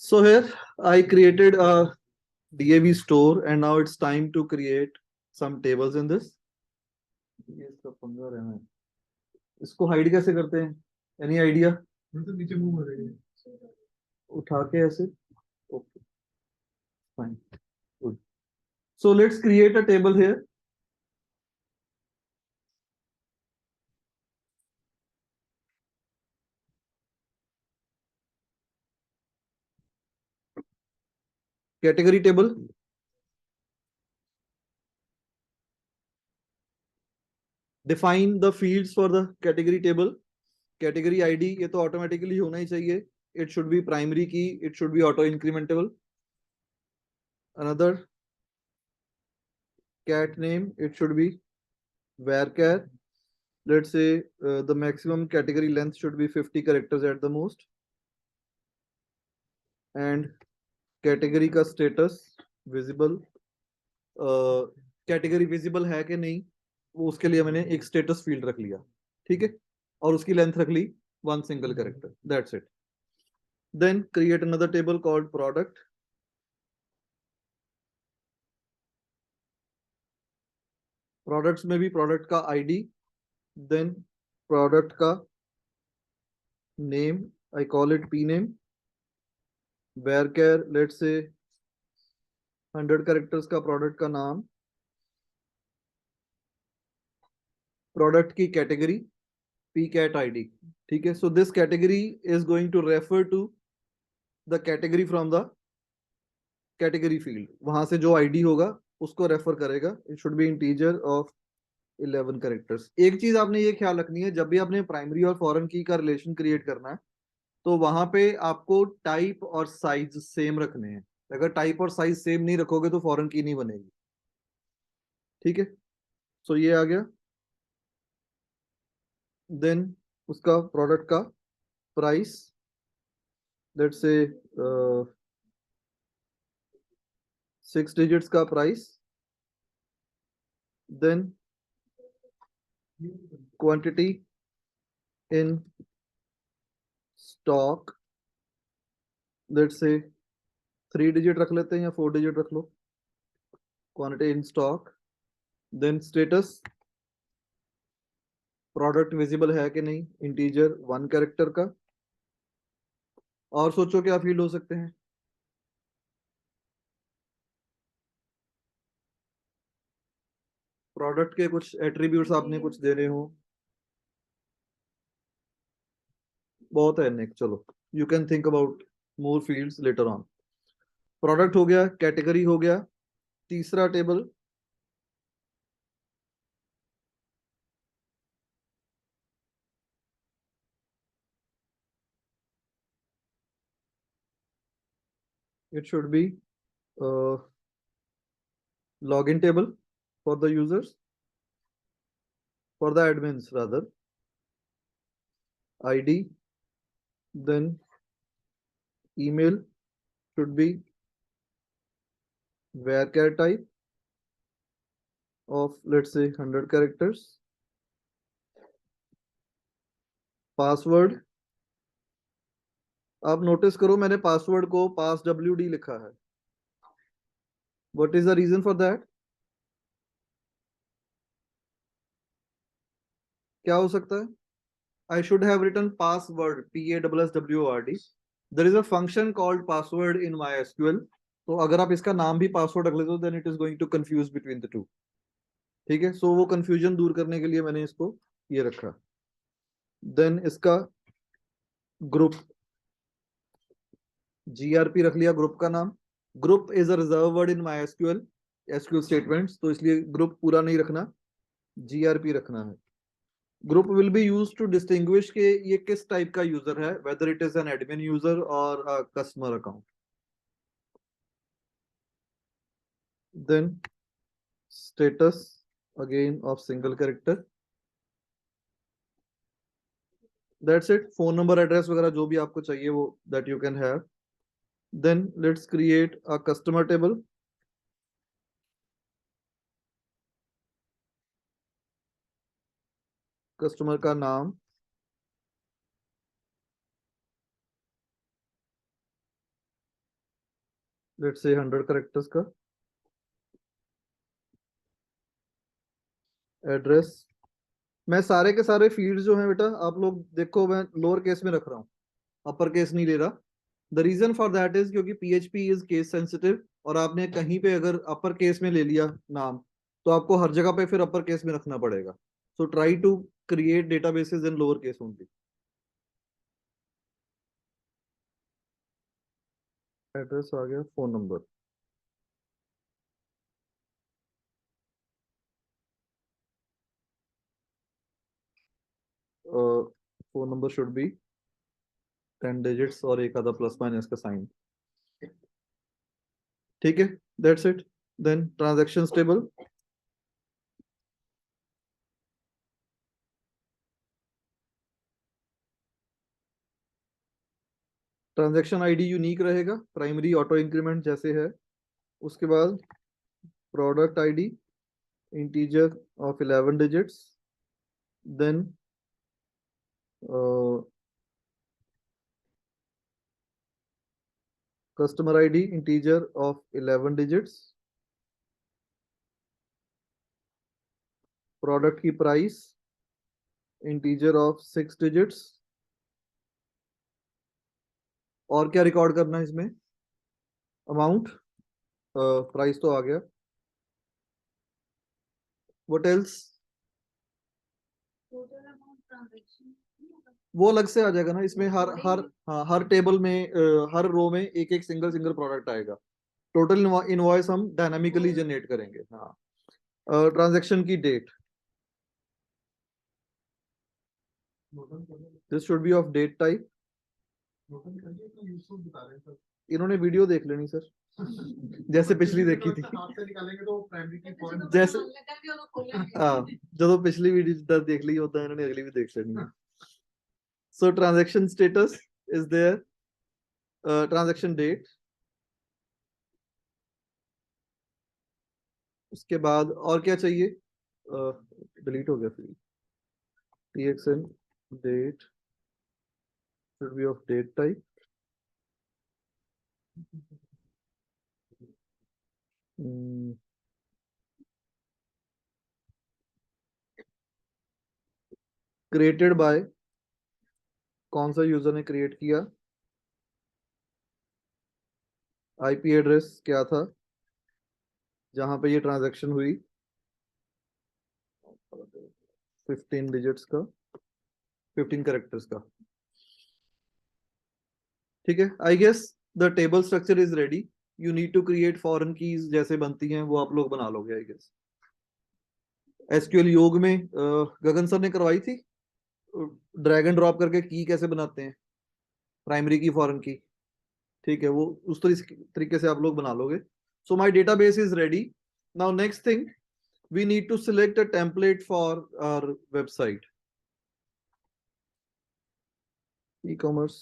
So here I created a DAV store and now it's time to create some tables in this. ये इसका पंगा रहना है। इसको हाइड कैसे करते हैं? Any idea? मतलब नीचे मूव हो रही है, उठा के ऐसे। Okay, fine, good. So let's create a table here. Category table. Define the fields for the category table. Category ID ये तो automatically होना ही चाहिए. It should be primary key. It should be auto incrementable. Another cat name. It should be varchar. Let's say the maximum category length should be 50 characters at the most. And category का status visible. Category visible है कि नहीं वो उसके लिए मैंने एक status field रख लिया, ठीक है, और उसकी लेंथ रख ली 1 single character, that's it. Then create another table called product. Products में भी प्रोडक्ट का आईडी, देन प्रोडक्ट का name, I call it P name, varchar let's say 100 characters का प्रोडक्ट का नाम, प्रोडक्ट की कैटेगरी पी कैट आईडी, ठीक है। So this category is going to refer to the category from the category field, वहां से जो आईडी होगा उसको रेफर करेगा। It should be integer of 11 characters. एक चीज आपने ये ख्याल रखनी है, जब भी आपने प्राइमरी और फॉरेन की का रिलेशन क्रिएट करना है तो वहां पे आपको टाइप और साइज सेम रखने हैं। अगर टाइप और साइज सेम नहीं रखोगे तो फॉरेन की नहीं बनेगी, ठीक है। सो ये आ गया। देन उसका प्रोडक्ट का प्राइस, लेट्स से 6 डिजिट्स का price, then quantity in stock, let's say 3 digit रख लेते हैं या 4 डिजिट रख लो, quantity in stock. Then status, product visible है कि नहीं, इंटीजर 1 कैरेक्टर का। और सोचो क्या फील्ड हो सकते हैं? प्रोडक्ट के कुछ एट्रीब्यूट्स आपने कुछ देने हो, बहुत है निक, चलो you can think about more fields later on. Product हो गया, कैटेगरी हो गया। तीसरा table, it should be login table for the users, for the admins rather, id, then email should be varchar type of let's say 100 characters, password, आप notice करो मैंने password को pass WD लिखा है। What is the reason for that? क्या हो सकता है? I should have written password, PASSWORD. There is a function called password in MySQL. तो अगर आप इसका नाम भी पासवर्ड रख लेते हो then it is going to confuse between the two. ठीक है, सो वो कंफ्यूजन दूर करने के लिए मैंने इसको ये रखा। देन इसका ग्रुप, GRP रख लिया ग्रुप का नाम। Group is a reserve word in MySQL SQL statements, तो इसलिए ग्रुप पूरा नहीं रखना, GRP रखना है। Group will be use to distinguish के ये किस टाइप का यूजर है, whether it is an admin user और customer account. Then status again of single character, that's it. Phone number address वगैरह जो भी आपको चाहिए वो that you can have. Then let's create a customer table. Customer का नाम, लेट्स से 100 कैरेक्टर्स का एड्रेस। मैं सारे के सारे फील्ड्स जो हैं बेटा, आप लोग देखो, मैं लोअर केस में रख रहा हूँ, अपर केस नहीं ले रहा। The reason for that is क्योंकि पीएचपी इज केस सेंसिटिव, और आपने कहीं पे अगर अपर केस में ले लिया नाम, तो आपको हर जगह पे फिर अपर केस में रखना पड़ेगा। So try to create databases in lower case only. Address आ गया, phone number. Phone number should be 10 digits और एक आधा प्लस माइनस का साइन। ठीक है, that's it. Then transaction table. Transaction ID unique रहेगा, प्राइमरी ऑटो इंक्रीमेंट जैसे है। उसके बाद product ID integer of 11 digits. Then customer ID integer of 11 digits. Product की प्राइस इंटीजर ऑफ 6 डिजिट्स। और क्या रिकॉर्ड करना है इसमें? अमाउंट, प्राइस तो आ गया। What else? वो अलग से आ जाएगा ना, इसमें हर हर हाँ, हर टेबल में हर रो में एक एक सिंगल सिंगल प्रोडक्ट आएगा। टोटल इनवॉइस हम डायनामिकली जनरेट करेंगे। हाँ, ट्रांजैक्शन की date, this should be of date type. इन्होंने वीडियो देख लेनी सर, जैसे पिछली देखी थी। जैसे हाँ, जो पिछली वीडियो देख ली होता है, इन्होंने अगली भी देख लेनी है। So transaction status is there, transaction date. उसके बाद और क्या चाहिए? डिलीट हो गया फिर। TXN date should be of date type. Created by, कौन सा यूजर ने क्रिएट किया? आईपी एड्रेस क्या था जहां पे ये ट्रांजैक्शन हुई? 15 डिजिट्स का, 15 कैरेक्टर्स का। ठीक है, I guess the table structure is ready. You need to create foreign keys जैसे बनती हैं, वो आप लोग बना लोगे आई गेस। एसक्यूएल योग में गगन सर ने करवाई थी, ड्रैग एंड ड्रॉप करके की कैसे बनाते हैं, प्राइमरी की फॉरेन की। ठीक है, वो उस तरीके से आप लोग बना लोगे। So my database is ready. Now next thing, we need to select a template for our website. E-commerce,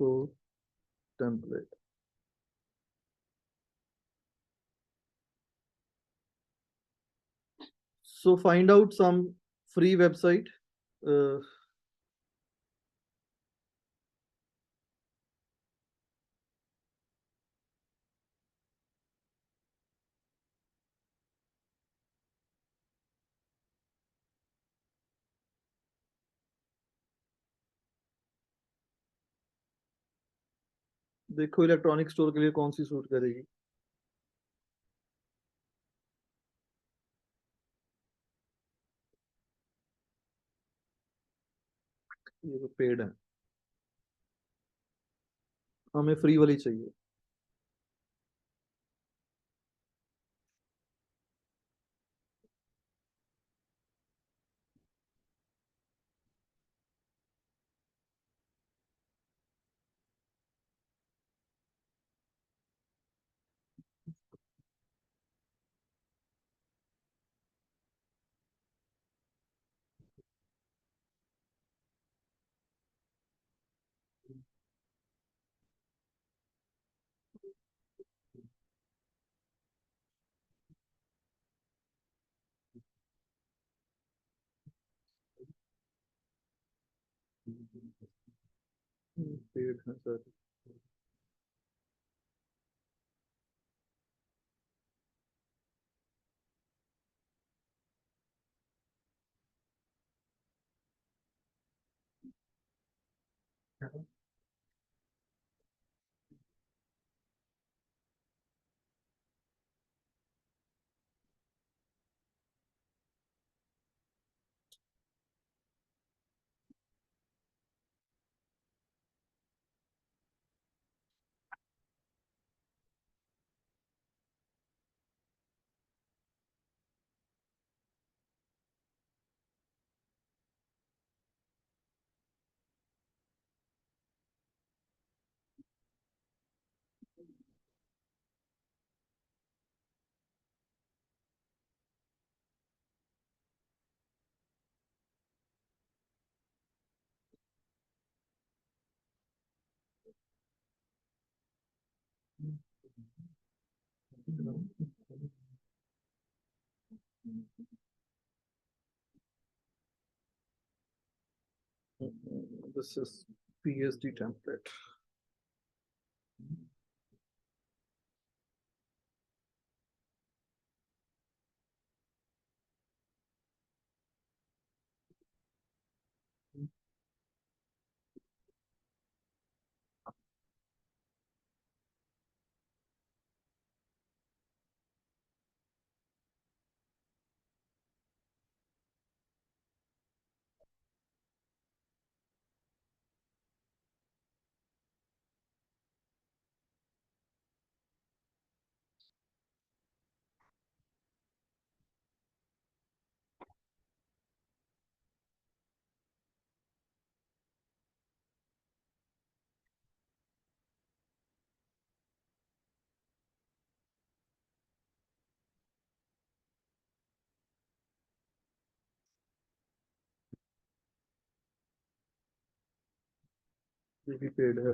so template. So find out some free website. uh, देखो इलेक्ट्रॉनिक स्टोर के लिए कौन सी सूट करेगी। ये तो paid है, हमें free वाली चाहिए। पेड है sir. This is PSD template. ये भी पेड है.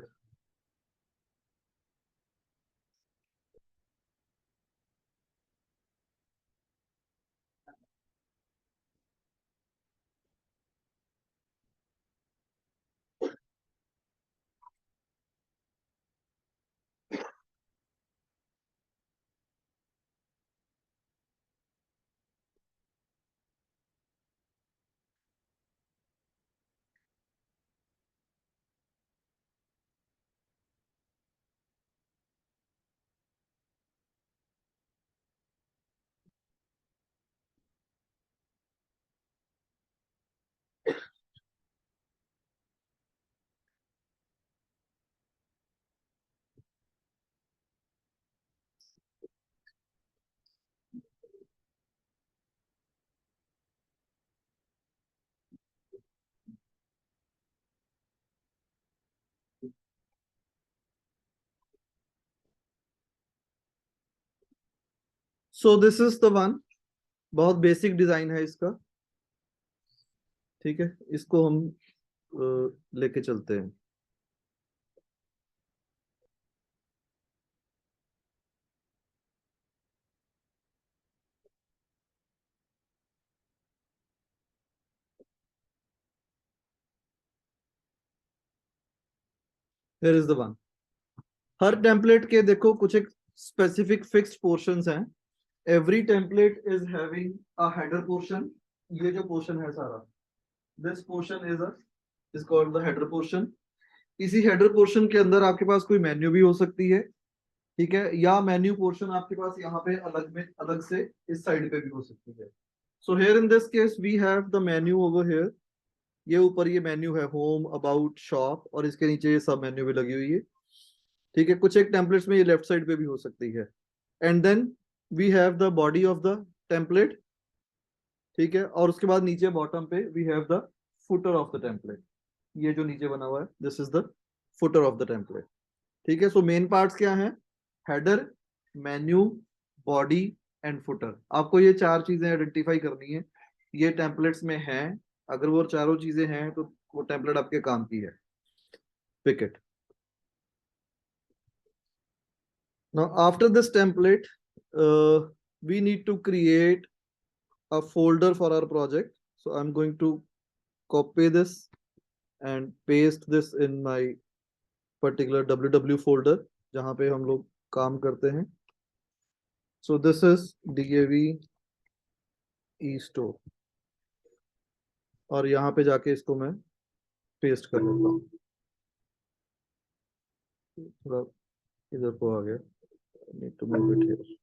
So this is the one. बहुत बेसिक डिजाइन है इसका. ठीक है, इसको हम लेके चलते हैं. Here is the one. Her template के देखो कुछ एक स्पेसिफिक फिक्स्ड पोर्शंस हैं. Every template is having a header portion. ये जो पोर्शन है सारा, this portion is called the header portion. इसी हेडर पोर्शन के अंदर आपके पास कोई मेन्यू भी हो सकती है. ठीक है, या मेन्यू पोर्शन आपके पास यहाँ पे अलग से इस साइड पे भी हो सकती है. So here in this case we have the menu over here. ये ऊपर ये मेन्यू है, होम, अबाउट, शॉप, और इसके नीचे ये सब मेन्यू भी लगी हुई है. ठीक है, कुछ एक टेम्पलेट्स में ये लेफ्ट साइड पे भी हो सकती है. And then we have the body of the template. ठीक है, और उसके बाद नीचे बॉटम पे we have the footer of the template. ये जो नीचे बना हुआ है, this is the footer of the template. ठीक है, सो मेन पार्ट्स क्या हैं? Header, menu, body and footer. आपको ये चार चीजें आइडेंटिफाई करनी है. ये टेम्पलेट्स में हैं. अगर वो चारों चीजें हैं तो वो टेम्पलेट आपके काम की है. Pick it. Now, after this template, we need to create a folder for our project. So I'm going to copy this and paste this in my particular www folder जहाँ पे हम लोग काम करते हैं. So this is DAV e-store और यहाँ पे जाके इसको मैं पेस्ट कर लेता हूँ. थोड़ा इधर को आ गया, need to move it here.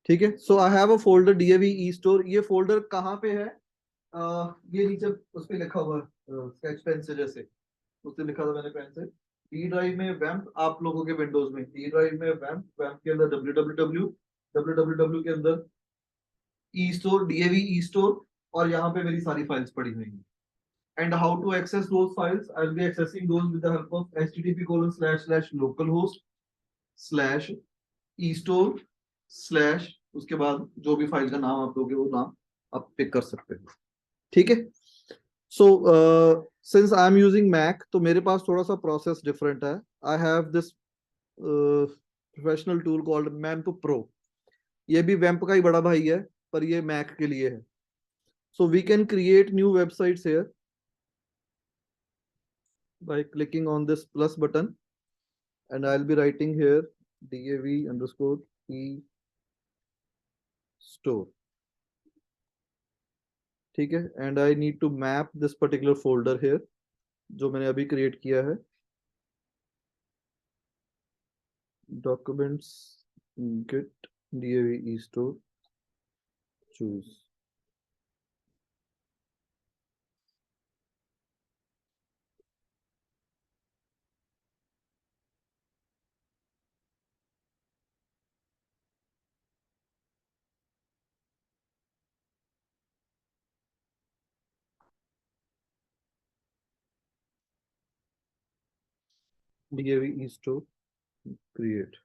ठीक है, so I have a folder DAV e store. ये फोल्डर कहाँ पे है? ये नीचे उस पे लिखा हुआ है स्केच पेन से, जैसे उससे लिखा था मैंने पेन से। डी ड्राइव में वैम्प, आप लोगों के विंडोज में डी ड्राइव में वैम्प, वैम्प के अंदर www, www के अंदर e store, DAV e store, और यहाँ पे मेरी सारी फाइल्स पड़ी हुई हैं। And how to access those files? I'll be accessing those with the help of http://localhost slash e-store slash, उसके बाद जो भी फाइल का नाम आप दोगे वो नाम आप पिक कर सकते हो। ठीक है, so since I am using Mac, तो मेरे पास थोड़ा सा प्रोसेस डिफरेंट है। I have this professional tool called MAMP Pro. ये भी वैम्प का ही बड़ा भाई है, पर ये मैक के लिए है। So we can create new websites here by clicking on this plus button, and I'll be writing here dav_e store. ठीक है, and I need to map this particular folder here जो मैंने अभी क्रिएट किया है, documents git dav store choose। dav store create।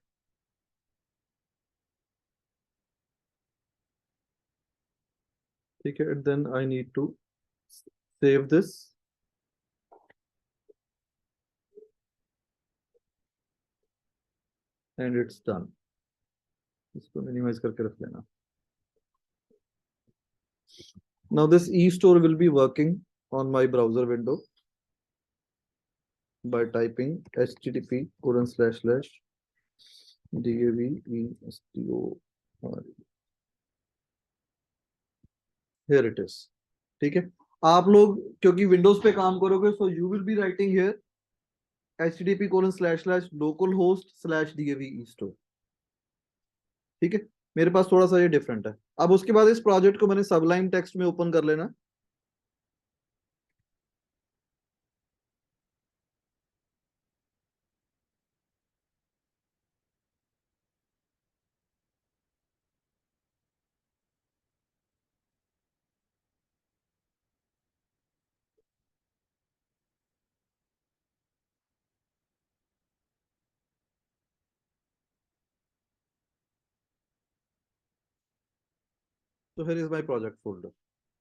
ठीक है, and then I need to save this and it's done। इसको मिनिमाइज करके रख लेना। Now this e-store will be working on my browser window by typing http://dav_e_store। Here it is। ठीक है, आप लोग क्योंकि विंडोज पे काम करोगे, so you will be writing here http://localhost/dav_e_store। ठीक है, मेरे पास थोड़ा सा ये डिफरेंट है। अब उसके बाद इस प्रोजेक्ट को मैंने सबलाइन टेक्स्ट में ओपन कर लेना। तो here is my project folder.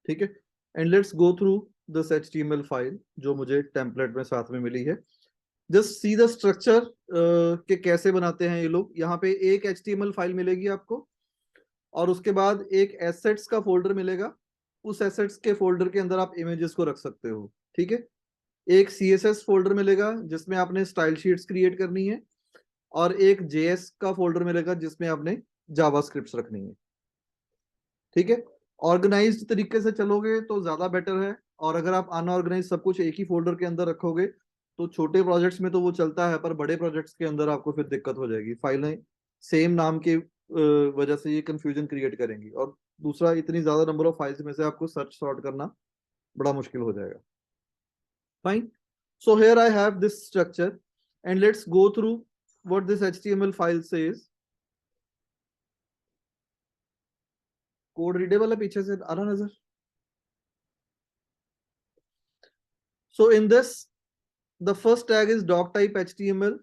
ठीक है, and let's go through this HTML file जो मुझे टेम्पलेट में साथ में मिली है। जस्ट सी द स्ट्रक्चर के कैसे बनाते हैं ये लोग। यहाँ पे एक एचटीएमएल फाइल मिलेगी आपको, और उसके बाद एक एसेट्स का फोल्डर मिलेगा। उस एसेट्स के फोल्डर के अंदर आप इमेजेस को रख सकते हो। ठीक है, एक CSS फोल्डर मिलेगा जिसमें आपने स्टाइल शीट्स क्रिएट करनी है, और एक JS का फोल्डर मिलेगा जिसमें आपने जावास्क्रिप्ट्स रखनी है। ठीक है, ऑर्गेनाइज्ड तरीके से चलोगे तो ज्यादा बेटर है, और अगर आप अनऑर्गेनाइज सब कुछ एक ही फोल्डर के अंदर रखोगे तो छोटे प्रोजेक्ट्स में तो वो चलता है, पर बड़े प्रोजेक्ट्स के अंदर आपको फिर दिक्कत हो जाएगी। फाइलें सेम नाम के वजह से ये कंफ्यूजन क्रिएट करेंगी, और दूसरा इतनी ज्यादा नंबर ऑफ फाइल्स में से आपको सर्च सॉर्ट करना बड़ा मुश्किल हो जाएगा। Fine, so here I have this structure, and let's go through what this HTML file says। Code readable है पीछे से आ रहा नजर? So in this, the first tag is doc type HTML।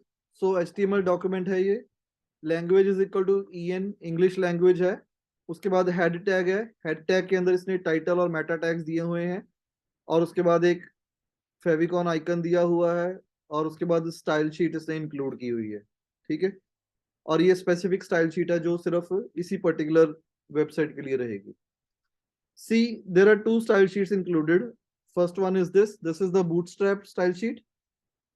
so HTML document है ये। Language is equal to EN, English language है। उसके बाद हेड टैग है, हेड टैग के अंदर इसने टाइटल और मेटा टैग्स दिए हुए हैं, और उसके बाद एक फेविकॉन आइकन दिया हुआ है, और उसके बाद स्टाइल शीट इसने इंक्लूड की हुई है। ठीक है, और ये स्पेसिफिक स्टाइल शीट है जो सिर्फ इसी पर्टिकुलर वेबसाइट के लिए रहेगी। See, there are two style sheets included. First one is this is the Bootstrap style sheet.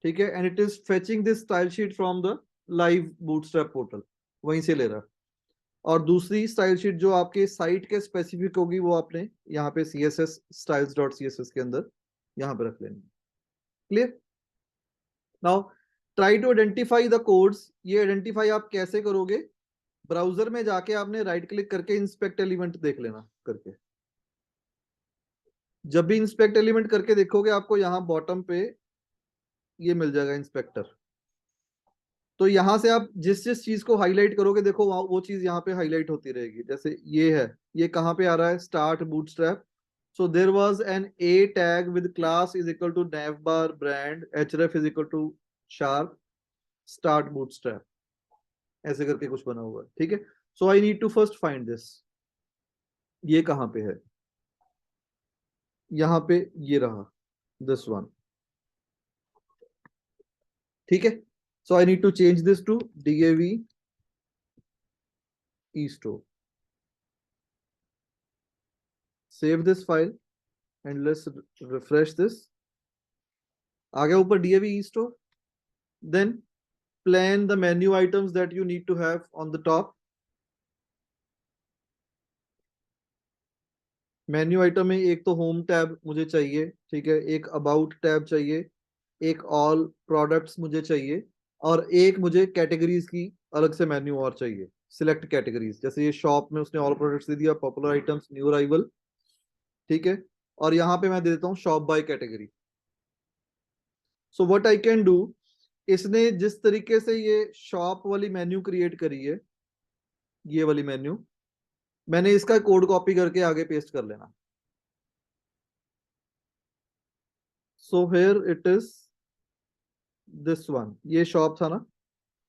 ठीक है, and it is fetching this style sheet from the live Bootstrap portal, वहीं से ले रहा। और दूसरी स्टाइल शीट जो आपके साइट के स्पेसिफिक होगी वो आपने यहाँ पे CSS styles.css के अंदर यहाँ पे रख लेनी। Clear? Now try to identify the codes. ये आइडेंटिफाई आप कैसे करोगे? ब्राउजर में जाके आपने राइट क्लिक करके इंस्पेक्ट एलिमेंट देख लेना करके। जब भी इंस्पेक्ट एलिमेंट करके देखोगे आपको यहाँ बॉटम पे ये मिल जाएगा इंस्पेक्टर। तो यहां से आप जिस जिस चीज को हाईलाइट करोगे देखो वहां वो चीज यहाँ पे हाईलाइट होती रहेगी। जैसे ये है, ये कहाँ पे आ रहा है? Start Bootstrap. So there was an A tag with class is equal to navbar brand href is equal to sharp start bootstrap, ऐसे करके कुछ बना हुआ है। ठीक है, so I need to first find this. ये कहाँ पे है? यहाँ पे ये रहा, दिस वन। ठीक है, so I need to change this to dav eStore. Save this file and let's refresh this. आ गया ऊपर dav eStore. Then plan the menu items that you need to have on the top. Menu item में एक तो home tab मुझे चाहिए, ठीक है, एक अबाउट टैब चाहिए, एक ऑल प्रोडक्ट्स मुझे चाहिए, और एक मुझे कैटेगरीज की अलग से मेन्यू और चाहिए। सिलेक्ट कैटेगरीज, जैसे ये शॉप में उसने ऑल प्रोडक्ट्स दे दिया, पॉपुलर आइटम्स, न्यू अराइवल। ठीक है, और यहाँ पे मैं दे देता हूँ shop by category. So what I can do, इसने जिस तरीके से ये शॉप वाली मेन्यू क्रिएट करी है, ये वाली मेन्यू, मैंने इसका कोड कॉपी करके आगे पेस्ट कर लेना। So here it is this one, ये शॉप था ना,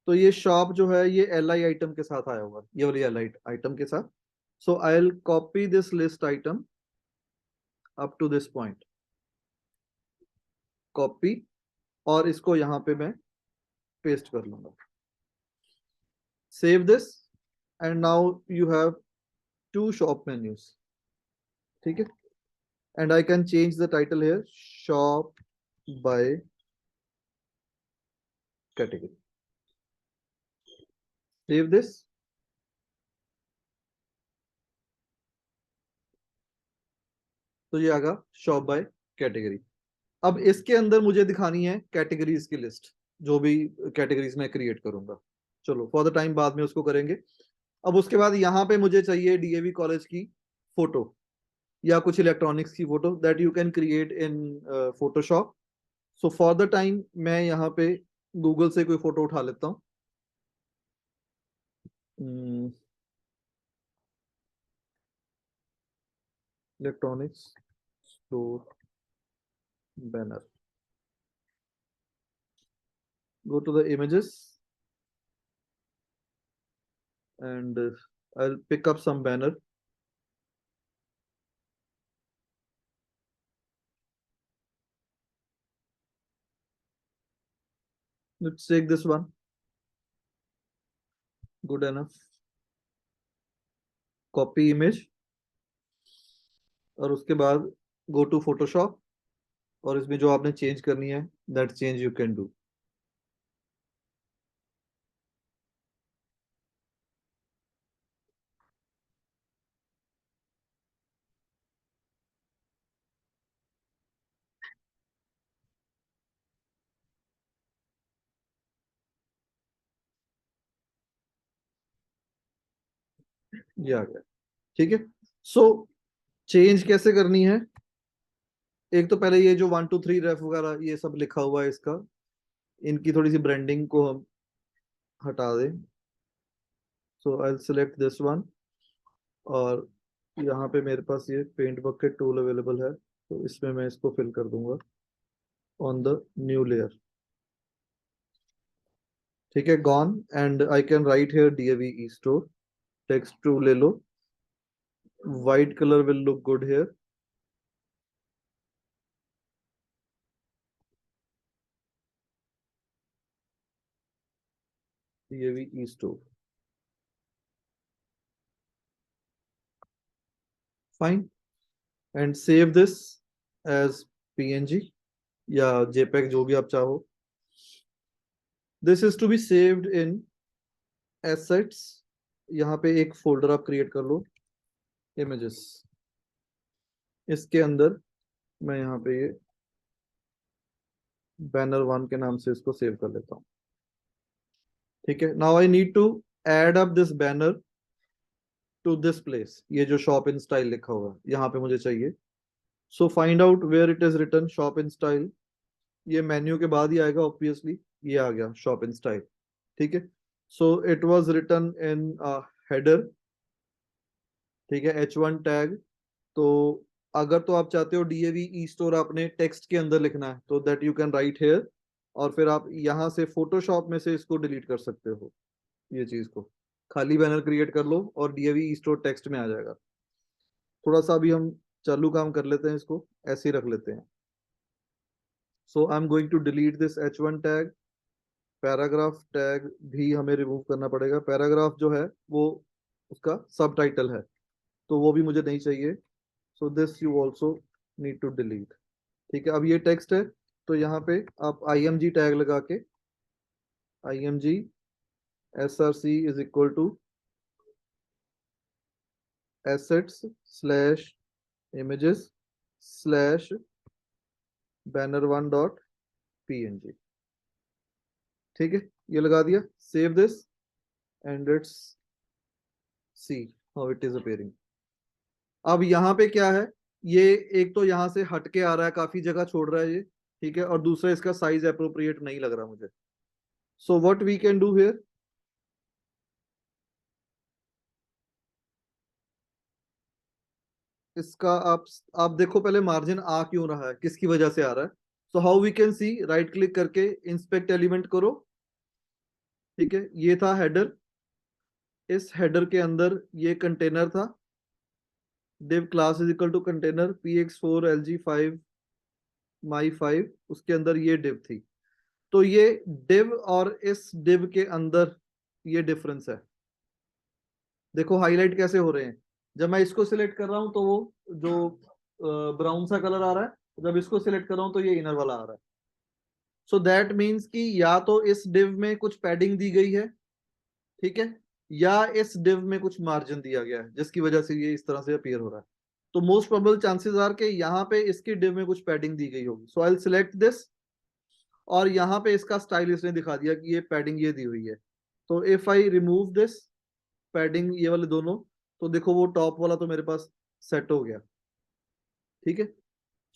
तो ये शॉप जो है ये एल आई आइटम के साथ आया होगा, ये वाली एल आई आइटम के साथ। So I will copy this list item up to this point, copy, और इसको यहाँ पे मैं पेस्ट कर लूंगा। Save this and now you have to shop menus. ठीक है, and I can change the title here, shop by category. Save this. तो ये आगा शॉप बाय कैटेगरी। अब इसके अंदर मुझे दिखानी है कैटेगरीज की लिस्ट, जो भी कैटेगरीज मैं क्रिएट करूंगा। चलो फॉर द टाइम बाद में उसको करेंगे। अब उसके बाद यहाँ पे मुझे चाहिए डीएवी कॉलेज की फोटो या कुछ इलेक्ट्रॉनिक्स की photo that you can create in Photoshop. So for the time मैं यहाँ पे गूगल से कोई फोटो उठा लेता हूँ। Electronics store banner, go to the images and I'll pick up some banner. Let's take this one, good enough. Copy image, और उसके बाद go to Photoshop, और इसमें जो आपने चेंज करनी है that change you can do. ये आ गया। ठीक है, सो चेंज कैसे करनी है? एक तो पहले ये जो 1 2 3 रेफ वगैरह ये सब लिखा हुआ है इसका, इनकी थोड़ी सी ब्रांडिंग को हम हटा दें। सो आई सेलेक्ट दिस वन, और यहाँ पे मेरे पास ये पेंट बकेट टूल अवेलेबल है, तो इसमें मैं इसको फिल कर दूंगा ऑन द न्यू लेयर। ठीक है, gone, and I can write here DAV E store, text to ले लो, white colour will look good here. DAV E store, fine, and save this as PNG या JPEG, जो भी आप चाहो। This is to be saved in assets. यहाँ पे एक फोल्डर आप क्रिएट कर लो, इमेजेस, इसके अंदर मैं यहाँ पे ये बैनर 1 के नाम से इसको सेव कर लेता हूँ। ठीक है, now I need to add up this banner to this place. ये जो शॉप इन स्टाइल लिखा हुआ है यहाँ पे मुझे चाहिए। So find out where it is written shop in style. ये मेन्यू के बाद ही आएगा ऑब्वियसली। ये आ गया शॉप इन स्टाइल। ठीक है, so it was written in header. ठीक है, H1 टैग। तो अगर तो आप चाहते हो डीएवी ई स्टोर आपने टेक्स्ट के अंदर लिखना है तो that you can write here, और फिर आप यहाँ से फोटोशॉप में से इसको डिलीट कर सकते हो। ये चीज को खाली बैनर क्रिएट कर लो और डीएवी ई स्टोर टेक्स्ट में आ जाएगा। थोड़ा सा अभी हम चालू काम कर लेते हैं, इसको ऐसे ही रख लेते हैं। So I am going to delete this H1 tag. Paragraph tag भी हमें रिमूव करना पड़ेगा। पैराग्राफ जो है वो उसका सब टाइटल है, तो वो भी मुझे नहीं चाहिए। So this you also need to delete. ठीक है, अब ये टेक्स्ट है तो यहाँ पे आप IMG टैग लगा के IMG SRC is equal to assets slash images slash banner1.png। ठीक है, ये लगा दिया। Save this and let's see how it is appearing. अब यहाँ पे क्या है, ये एक तो यहाँ से हट के आ रहा है, काफी जगह छोड़ रहा है ये। ठीक है, और दूसरा इसका साइज अप्रोप्रिएट नहीं लग रहा मुझे। So what we can do here, इसका आप देखो पहले मार्जिन आ क्यों रहा है, किसकी वजह से आ रहा है। So how we can see, right click करके इंस्पेक्ट एलिमेंट करो। ठीक है, ये था हेडर। इस हेडर के अंदर ये कंटेनर था। div class is equal to container px4 lg5 my5, उसके अंदर ये div थी। तो ये div और इस div के अंदर ये डिफरेंस है। देखो हाईलाइट कैसे हो रहे हैं। जब मैं इसको सिलेक्ट कर रहा हूं तो वो जो ब्राउन सा कलर आ रहा है, जब इसको सिलेक्ट कर रहा हूं तो ये इनर वाला आ रहा है। सो दैट मीन्स कि या तो इस div में कुछ पैडिंग दी गई है, ठीक है, या इस div में कुछ मार्जिन दिया गया है जिसकी वजह से ये इस तरह से अपीयर हो रहा है। तो मोस्ट प्रोबेबल चांसेस आर के यहाँ पे इसकी div में कुछ पैडिंग दी गई होगी। सो आई विल सिलेक्ट दिस, और यहाँ पे इसका स्टाइल इसने दिखा दिया कि ये पैडिंग ये दी हुई है। तो if I remove this padding ये वाले दोनों, तो देखो वो टॉप वाला तो मेरे पास सेट हो गया। ठीक है,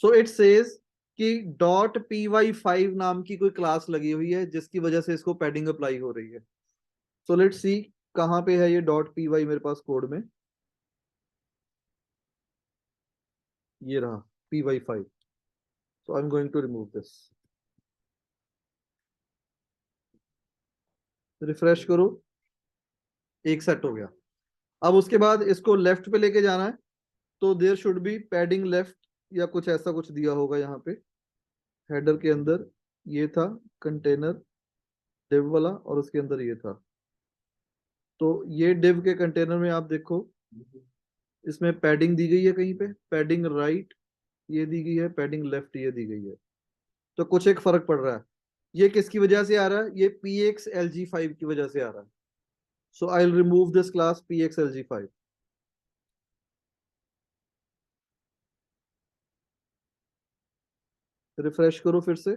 सो इट सेज कि .py5 नाम की कोई क्लास लगी हुई है जिसकी वजह से इसको पैडिंग अप्लाई हो रही है। सो लेट्स सी कहाँ पे है ये .py मेरे पास कोड में। ये रहा py5। So I am going to remove this. Refresh करो, एक सेट हो गया। अब उसके बाद इसको लेफ्ट पे लेके जाना है, तो there should be padding left या कुछ ऐसा कुछ दिया होगा यहाँ पे। हेडर के अंदर ये था कंटेनर डिव वाला, और उसके अंदर ये था। तो ये डिव के कंटेनर में आप देखो इसमें पैडिंग दी गई है, कहीं पे पैडिंग राइट ये दी गई है, पैडिंग लेफ्ट ये दी गई है। तो कुछ एक फर्क पड़ रहा है। ये किसकी वजह से आ रहा है, ये PXLG5 की वजह से आ रहा है। So I will remove this class PXLG5। Refresh करो फिर से।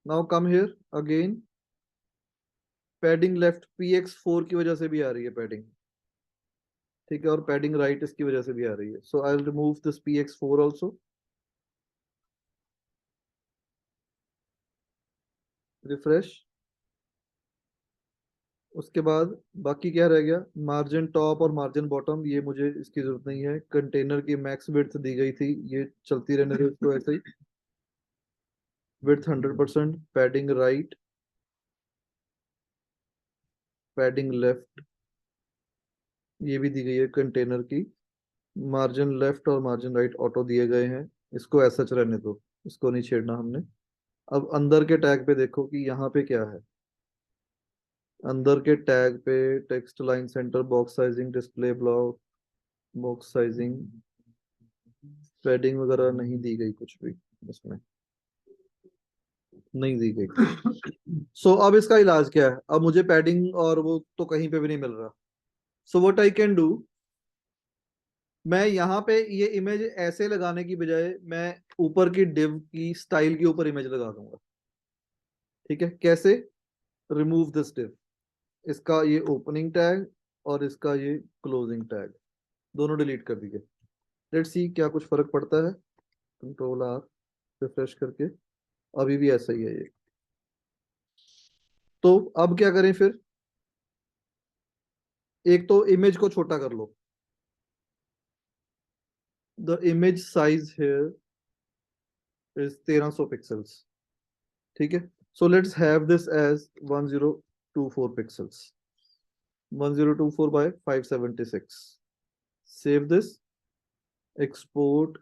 Now come here again. Padding left PX4 की वजह से भी आ रही है पैडिंग। ठीक है, और पैडिंग राइट इसकी वजह से भी आ रही है। So I will remove this PX4 also. Refresh. उसके बाद बाकी क्या रह गया, मार्जिन टॉप और मार्जिन बॉटम, ये मुझे इसकी जरूरत नहीं है। कंटेनर की मैक्स विड्थ दी गई थी, ये चलती रहने दो इसको ऐसे ही। Width 100%, padding right, padding left ये भी दी गई है कंटेनर की। मार्जिन लेफ्ट और मार्जिन राइट ऑटो दिए गए हैं। इसको ऐसा रहने दो, इसको नहीं छेड़ना हमने। अब अंदर के टैग पे देखो कि यहाँ पे क्या है। अंदर के टैग पे text line centre box sizing display block box sizing padding वगैरह नहीं दी गई, कुछ भी इसमें नहीं दी गई। अब इसका इलाज क्या है, अब मुझे पैडिंग और वो तो कहीं पे भी नहीं मिल रहा। सो व्हाट आई कैन डू, मैं यहाँ पे ये इमेज ऐसे लगाने की बजाय मैं ऊपर की डिव की स्टाइल के ऊपर इमेज लगा दूंगा। ठीक है, कैसे? रिमूव दिस डिव, इसका ये ओपनिंग टैग और इसका ये क्लोजिंग टैग दोनों डिलीट कर दिए। लेट्स सी क्या कुछ फर्क पड़ता है। कंट्रोल आर, रिफ्रेश करके, अभी भी ऐसा ही है ये। तो अब क्या करें फिर? एक तो इमेज को छोटा कर लो। The image size here is 1300 pixels. ठीक है, so let's have this as 1024 pixels, 1024 by 576। Save this, export,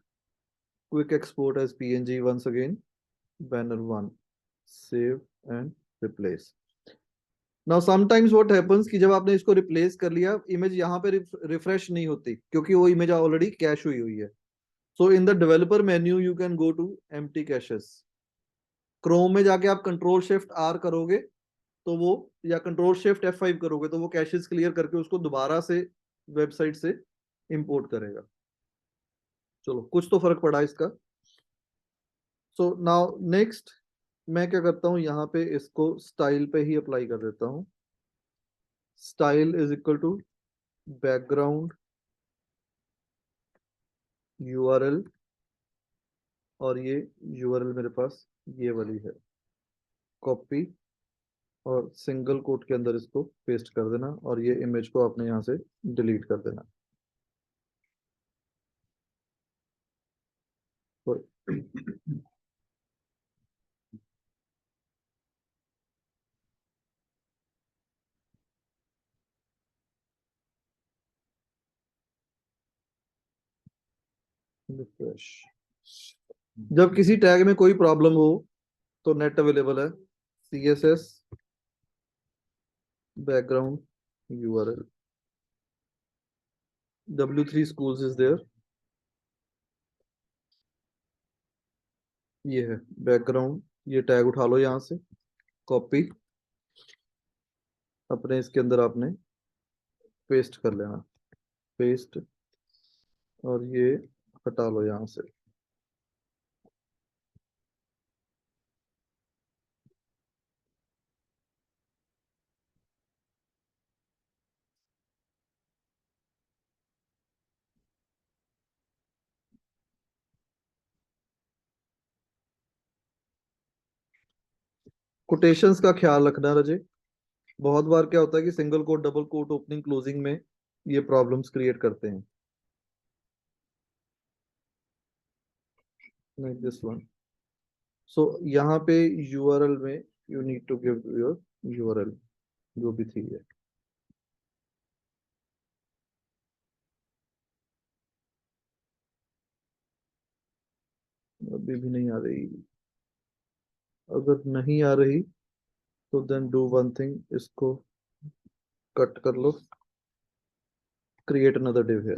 quick export as png once again, banner 1, save and replace. Now sometimes what happens कि जब आपने इसको रिप्लेस कर लिया, image यहाँ पे रिफ्रेश नहीं होती क्योंकि वो इमेज ऑलरेडी कैश हुई हुई है। So in the developer menu you can go to empty caches. Chrome में जाके आप कंट्रोल शिफ्ट आर करोगे तो वो, या कंट्रोल शिफ्ट F5 करोगे तो वो कैशेस क्लियर करके उसको दोबारा से वेबसाइट से इंपोर्ट करेगा। चलो, कुछ तो फर्क पड़ा इसका। सो नाउ नेक्स्ट मैं क्या करता हूँ, यहाँ पे इसको स्टाइल पे ही अप्लाई कर देता हूँ। Style is equal to background URL, और ये यूआरएल मेरे पास ये वाली है, कॉपी, और सिंगल कोट के अंदर इसको पेस्ट कर देना, और ये इमेज को आपने यहाँ से डिलीट कर देना। रिफ्रेश। जब किसी टैग में कोई प्रॉब्लम हो तो नेट अवेलेबल है, CSS background URL, W3 schools is there, ये है बैकग्राउंड, ये टैग उठा लो यहाँ से, कॉपी, अपने इसके अंदर आपने पेस्ट कर लेना, पेस्ट, और ये हटा लो यहाँ से। कोटेशंस का ख्याल रखना रजे। बहुत बार क्या होता है कि single quote double quote opening closing में ये प्रॉब्लम्स क्रिएट करते हैं। नहीं, दिस वन। सो यहाँ पे यूआरएल में you need to give your URL जो भी थी है। अभी भी नहीं आ रही? अगर नहीं आ रही तो देन डू वन थिंग, इसको कट कर लो, क्रिएट अनदर डिव है।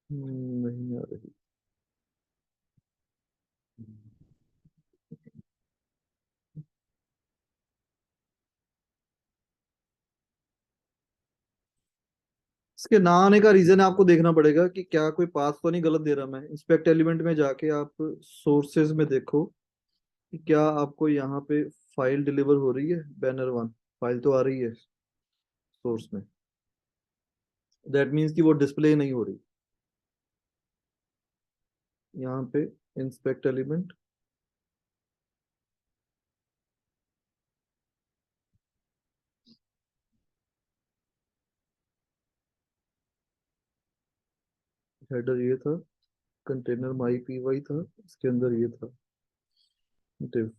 नहीं आ रही। इसके ना आने का रीजन आपको देखना पड़ेगा कि क्या कोई पाथ तो नहीं गलत दे रहा मैं। इंस्पेक्ट एलिमेंट में जाके आप सोर्सेज में देखो कि क्या आपको यहाँ पे फाइल डिलीवर हो रही है, बैनर 1 फाइल तो आ रही है सोर्स में। दैट मीन्स कि वो डिस्प्ले नहीं हो रही। यहाँ पे इंस्पेक्ट एलिमेंट, हेडर ये था, कंटेनर माई py था, इसके अंदर ये था div,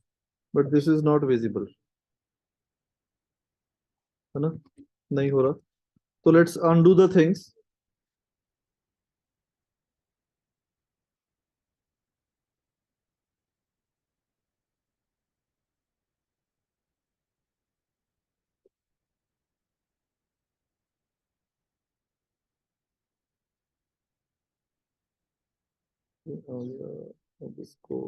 but this is not visible, है ना? नहीं हो रहा। तो लेट्स अनडू द थिंग्स। अब इसको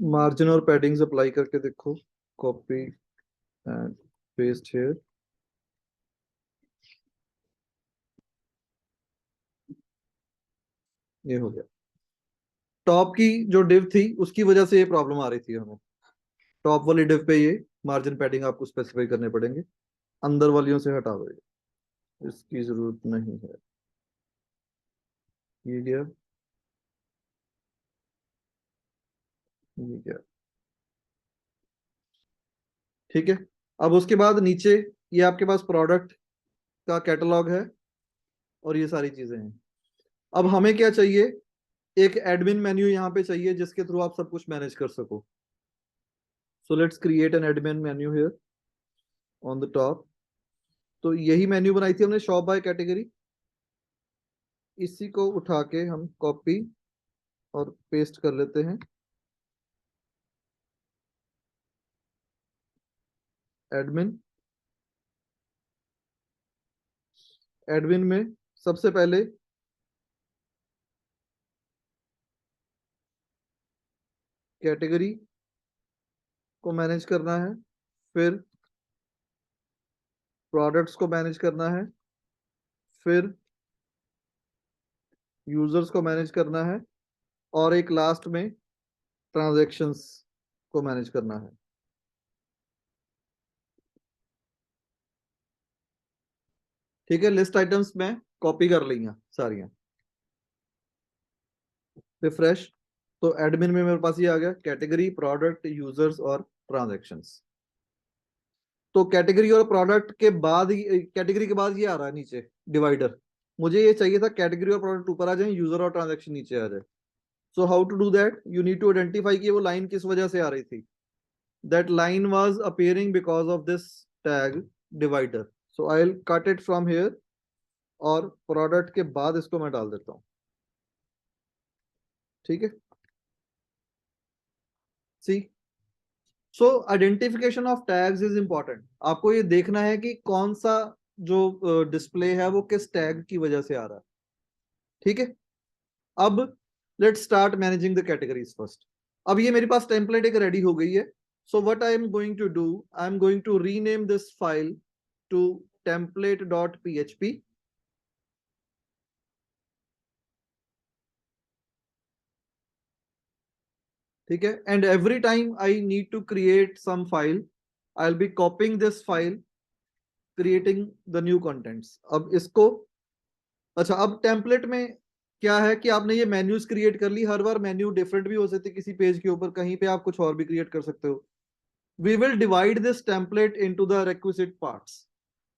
मार्जिन और पैडिंग्स अप्लाई करके देखो। Copy and paste here. ये हो गया। टॉप की जो डिव थी उसकी वजह से ये प्रॉब्लम आ रही थी हमें। टॉप वाली डिव पे ये मार्जिन पैडिंग आपको स्पेसिफाई करने पड़ेंगे। अंदर वालियों से हटा दो, इसकी जरूरत नहीं है। ये गया, ये गया। ठीक है। अब उसके बाद नीचे ये आपके पास प्रोडक्ट का कैटलॉग है और ये सारी चीजें हैं। अब हमें क्या चाहिए? एक एडमिन मेन्यू यहाँ पे चाहिए जिसके थ्रू आप सब कुछ मैनेज कर सको। So let's create an admin menu here on the top. तो यही मेन्यू बनाई थी हमने, शॉप बाय कैटेगरी। इसी को उठा के हम कॉपी और पेस्ट कर लेते हैं। एडमिन, एडमिन में सबसे पहले कैटेगरी को मैनेज करना है, फिर प्रोडक्ट्स को मैनेज करना है, फिर यूजर्स को मैनेज करना है, और एक लास्ट में ट्रांजैक्शंस को मैनेज करना है। ठीक है, लिस्ट आइटम्स में कॉपी कर ली सारियां। रिफ्रेश। तो एडमिन में मेरे पास ये आ गया, कैटेगरी, प्रोडक्ट, यूजर्स और ट्रांजैक्शंस। तो कैटेगरी और प्रोडक्ट के बाद ही, कैटेगरी के बाद ये आ रहा है नीचे डिवाइडर। मुझे ये चाहिए था कैटेगरी और प्रोडक्ट ऊपर आ जाए, यूजर और ट्रांजैक्शन नीचे आ जाए। So how to do that? You need to identify कि वो लाइन किस वजह से आ रही थी। That line was appearing because of this tag divider. So I will cut it from here, और प्रोडक्ट के बाद इसको मैं डाल देता हूँ। ठीक है, see. So identification of tags is important. आपको ये देखना है कि कौन सा जो डिस्प्ले है वो किस टैग की वजह से आ रहा है। ठीक है। अब let's start managing the categories first. अब ये मेरे पास टेम्पलेट एक रेडी हो गई है। So what I am going to do, I am going to rename this file to template.php। ठीक है, and every time I need to create some file, I will be copying this file, creating the new contents. अब इसको, अच्छा, अब template में क्या है कि आपने ये मेन्यूज क्रिएट कर ली। हर बार मेन्यू डिफरेंट भी हो सकती है किसी पेज के ऊपर, कहीं पे आप कुछ और भी क्रिएट कर सकते हो। We will divide this template into the requisite parts.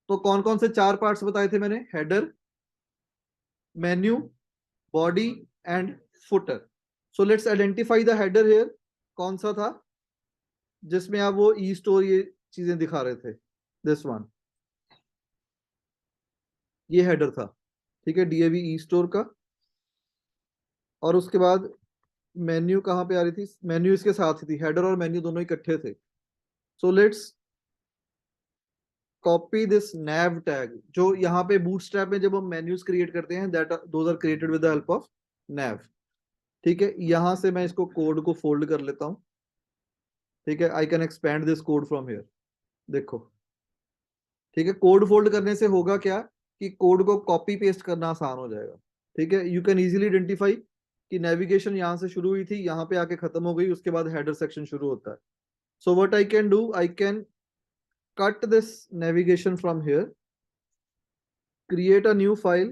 तो कौन कौन से चार पार्ट्स बताए थे मैंने? Header, menu, body and footer. So let's identify the header here. कौन सा था जिसमें आप वो ई स्टोर ये चीजें दिखा रहे थे? दिस वन, ये हेडर था। ठीक है, डीएवी ई स्टोर का। और उसके बाद मेन्यू कहाँ पे आ रही थी? मेन्यू इसके साथ ही थी, हेडर और मेन्यू दोनों इकट्ठे थे। So let's copy this nav tag, जो यहाँ पे बूटस्ट्रैप में जब हम मेन्यूज क्रिएट करते हैं, that those are created with the help of nav। ठीक है, यहां से मैं इसको कोड को फोल्ड कर लेता हूँ। ठीक है, I can expand this code from here. देखो, ठीक है, कोड फोल्ड करने से होगा क्या कि कोड को कॉपी पेस्ट करना आसान हो जाएगा। ठीक है, यू कैन इजीली आइडेंटिफाई कि नेविगेशन यहाँ से शुरू हुई थी, यहाँ पे आके खत्म हो गई, उसके बाद हेडर सेक्शन शुरू होता है। So what I can do, I can cut this navigation from here, create a new file,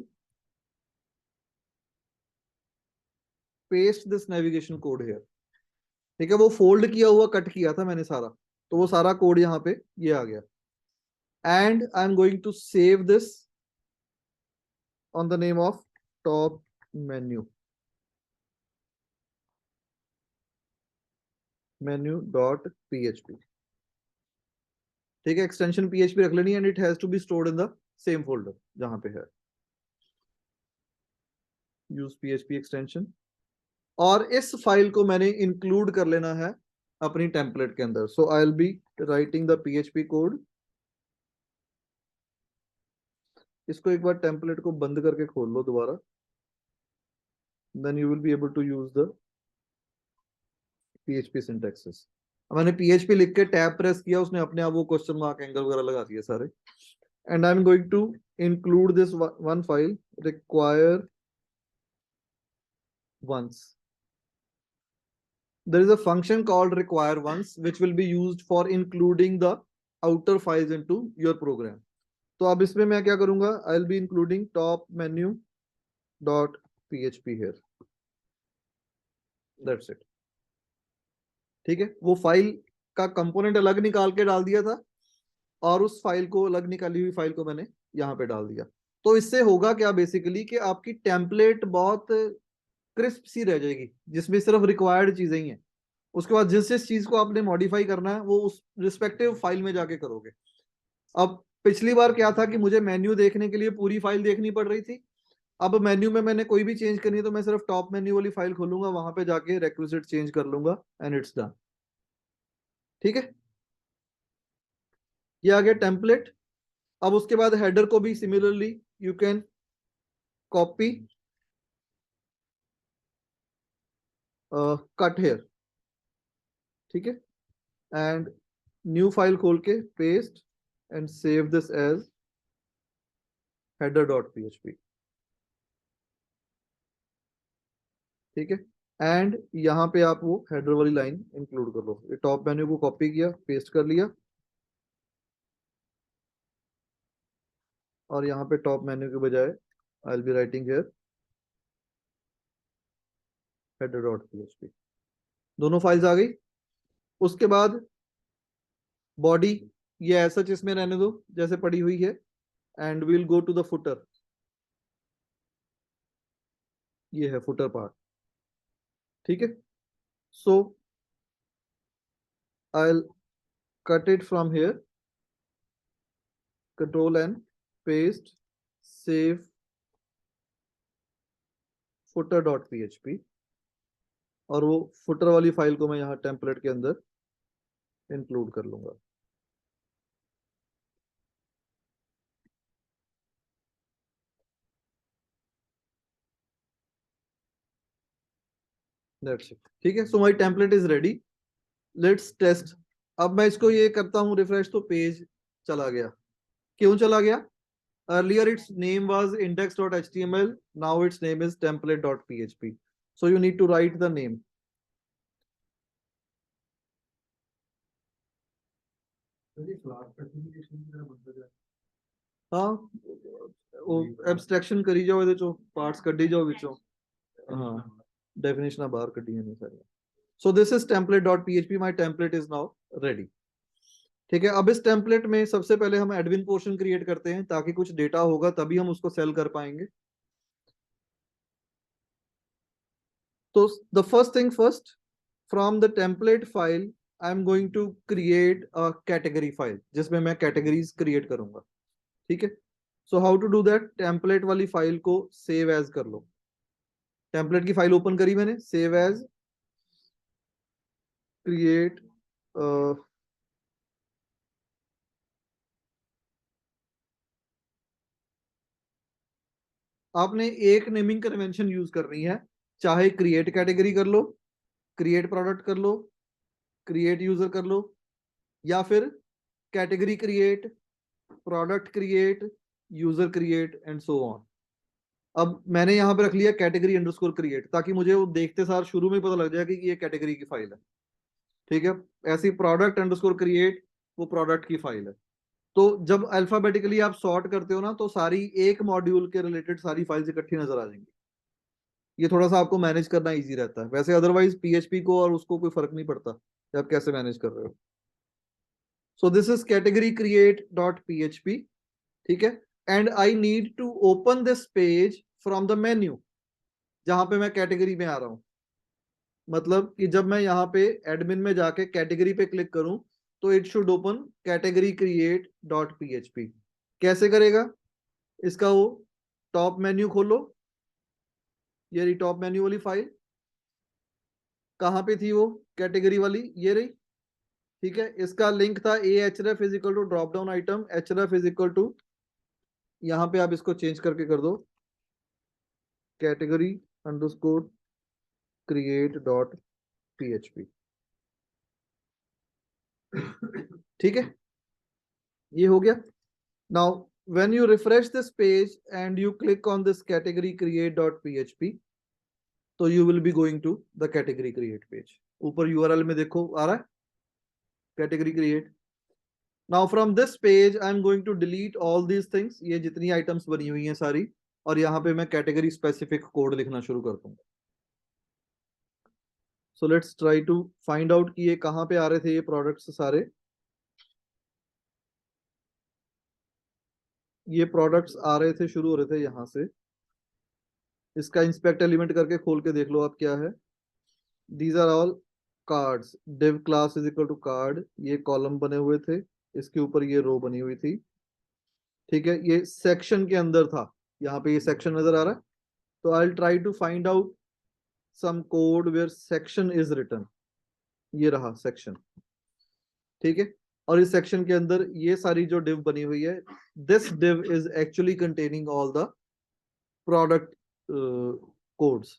paste this navigation code here। ठीक है, वो फोल्ड किया हुआ कट किया था मैंने सारा, तो वो सारा कोड यहाँ पे ये आ गया। And I am going to save this on the name of top menu. menu.php, ठीक है, एक्सटेंशन php रख लेनी, and it has to be stored in the same folder जहां पे है, यूज php एक्सटेंशन। और इस फाइल को मैंने इंक्लूड कर लेना है अपनी टेम्पलेट के अंदर। So I will be writing the php code. इसको एक बार टेम्पलेट को बंद करके खोल लो दोबारा, then you will be able to use the php syntaxes. मैंने php लिख के टैब प्रेस किया, उसने अपने आप वो क्वेश्चन मार्क एंगल वगैरह लगा दिए सारे। And I am going to include this one file require once. There is a function called require once which will be used for including the outer files into your program. तो अब इसमें मैं क्या करूंगा, आई will be including top menu dot php here. That's it. ठीक है, वो file का कंपोनेंट अलग निकाल के डाल दिया था, और उस फाइल को, अलग निकाली हुई फाइल को मैंने यहाँ पे डाल दिया। तो इससे होगा क्या बेसिकली कि आपकी टेम्पलेट बहुत क्रिस्प सी रह जाएगी, जिसमें सिर्फ रिक्वायर्ड चीजें ही हैं। उसके बाद जिस जिस चीज को आपने मॉडिफाई करना है वो उस रिस्पेक्टिव फाइल में जाके करोगे। अब पिछली बार क्या था कि मुझे मेन्यू देखने के लिए पूरी फाइल देखनी पड़ रही थी। अब मेन्यू में मैंने कोई भी चेंज करनी है तो मैं सिर्फ टॉप मेन्यू वाली फाइल खोलूंगा, वहां पे जाके रिक्विजिट चेंज कर लूंगा, एंड इट्स डन। ठीक है, ये आ गया टेम्पलेट। अब उसके बाद हेडर को भी similarly you can copy, cut here, ठीक है, एंड न्यू फाइल खोल के paste and save this as header.php, ठीक है। एंड यहाँ पे आप वो हेडर वाली लाइन इंक्लूड कर लो। ये टॉप मेन्यू को कॉपी किया, पेस्ट कर लिया, और यहाँ पे टॉप मेन्यू के बजाय आई will be writing here header.php। दोनों फाइल्स आ गई। उसके बाद बॉडी ये ऐसा इसमें रहने दो जैसे पड़ी हुई है, and will go to the footer. ये है फुटर पार्ट, ठीक है। So I will cut it from here, control and paste, save footer.php, और वो फुटर वाली फाइल को मैं यहाँ टेम्पलेट के अंदर इंक्लूड कर लूंगा। That's it. ठीक है, so my template is ready, let's test. अब मैं इसको ये करता हूँ रिफ्रेश, तो पेज चला गया। क्यों चला गया? earlier its name was index.html, now its name is template.php, so you need to write the name. हाँ, वो एब्स्ट्रैक्शन करी जाओ, ਇਹਦੇ ਚੋਂ ਪਾਰਟਸ ਕੱਢੀ ਜਾਓ ਵਿੱਚੋਂ। हाँ, डेफिनेशन बाहर कटी है नहीं सारी। सो this is template.php, my template is now ready. ठीक है, अब इस टेम्पलेट में सबसे पहले हम एडमिन पोर्शन क्रिएट करते हैं, ताकि कुछ डेटा होगा तभी हम उसको सेल कर पाएंगे। तो the first thing first, from the template file I am going to create a category file, जिसमें मैं कैटेगरीज क्रिएट करूंगा। ठीक है, so how to do that, template वाली फाइल को सेव एज कर लो। टेम्पलेट की फाइल ओपन करी मैंने, सेव एज, क्रिएट, आपने एक नेमिंग कन्वेंशन यूज करनी है, चाहे क्रिएट कैटेगरी कर लो, क्रिएट प्रोडक्ट कर लो, क्रिएट यूजर कर लो, या फिर category create, product create, user create, and so on. अब मैंने यहाँ पे रख लिया कैटेगरी अंडरस्कोर क्रिएट, ताकि मुझे वो देखते सार शुरू में पता लग जाए कि ये कैटेगरी की फाइल है। ठीक है, ऐसी प्रोडक्ट अंडरस्कोर क्रिएट, वो प्रोडक्ट की फाइल है। तो जब अल्फाबेटिकली आप सॉर्ट करते हो ना, तो सारी एक मॉड्यूल के रिलेटेड सारी फाइल्स इकट्ठी नजर आ जाएंगी। ये थोड़ा सा आपको मैनेज करना इजी रहता है, वैसे अदरवाइज पीएचपी को और उसको कोई फर्क नहीं पड़ता कि आप कैसे मैनेज कर रहे हो। So this is category create dot PHP, ठीक है। And I need to open this page from the menu, जहां पे मैं कैटेगरी में आ रहा हूं। मतलब कि जब मैं यहाँ पे एडमिन में जाके कैटेगरी पे क्लिक करूं तो it should open category create dot PHP. कैसे करेगा इसका? वो टॉप मेन्यू खोलो, ये रही टॉप मेन्यू वाली फाइल। कहाँ पे थी वो कैटेगरी वाली? ये रही। ठीक है, इसका लिंक था a href is equal to drop down item href is equal to, यहाँ पे आप इसको चेंज करके कर दो category underscore create dot PHP. ठीक है, ये हो गया। Now when you refresh this page and you click on this category create.php, तो you will be going to the category create page। ऊपर URL में देखो आ रहा है category create। Now from this page I am going to delete all these things, ये जितनी items बनी हुई हैं सारी, और यहाँ पे मैं category specific code लिखना शुरू करता हूँ। So let's try to find out कि ये कहाँ पे आ रहे थे ये products सारे। ये प्रोडक्ट्स आ रहे थे, शुरू हो रहे थे यहाँ से। इसका इंस्पेक्ट एलिमेंट करके खोल के देख लो आप क्या है। These are all cards, div class is equal to card, ये कॉलम बने हुए थे, इसके ऊपर ये रो बनी हुई थी। ठीक है, ये सेक्शन के अंदर था, यहाँ पे ये सेक्शन नजर आ रहा है। तो I try to find out some code where section is written, ये रहा सेक्शन। ठीक है, और इस सेक्शन के अंदर ये सारी जो div बनी हुई है, this div is actually containing all the product codes.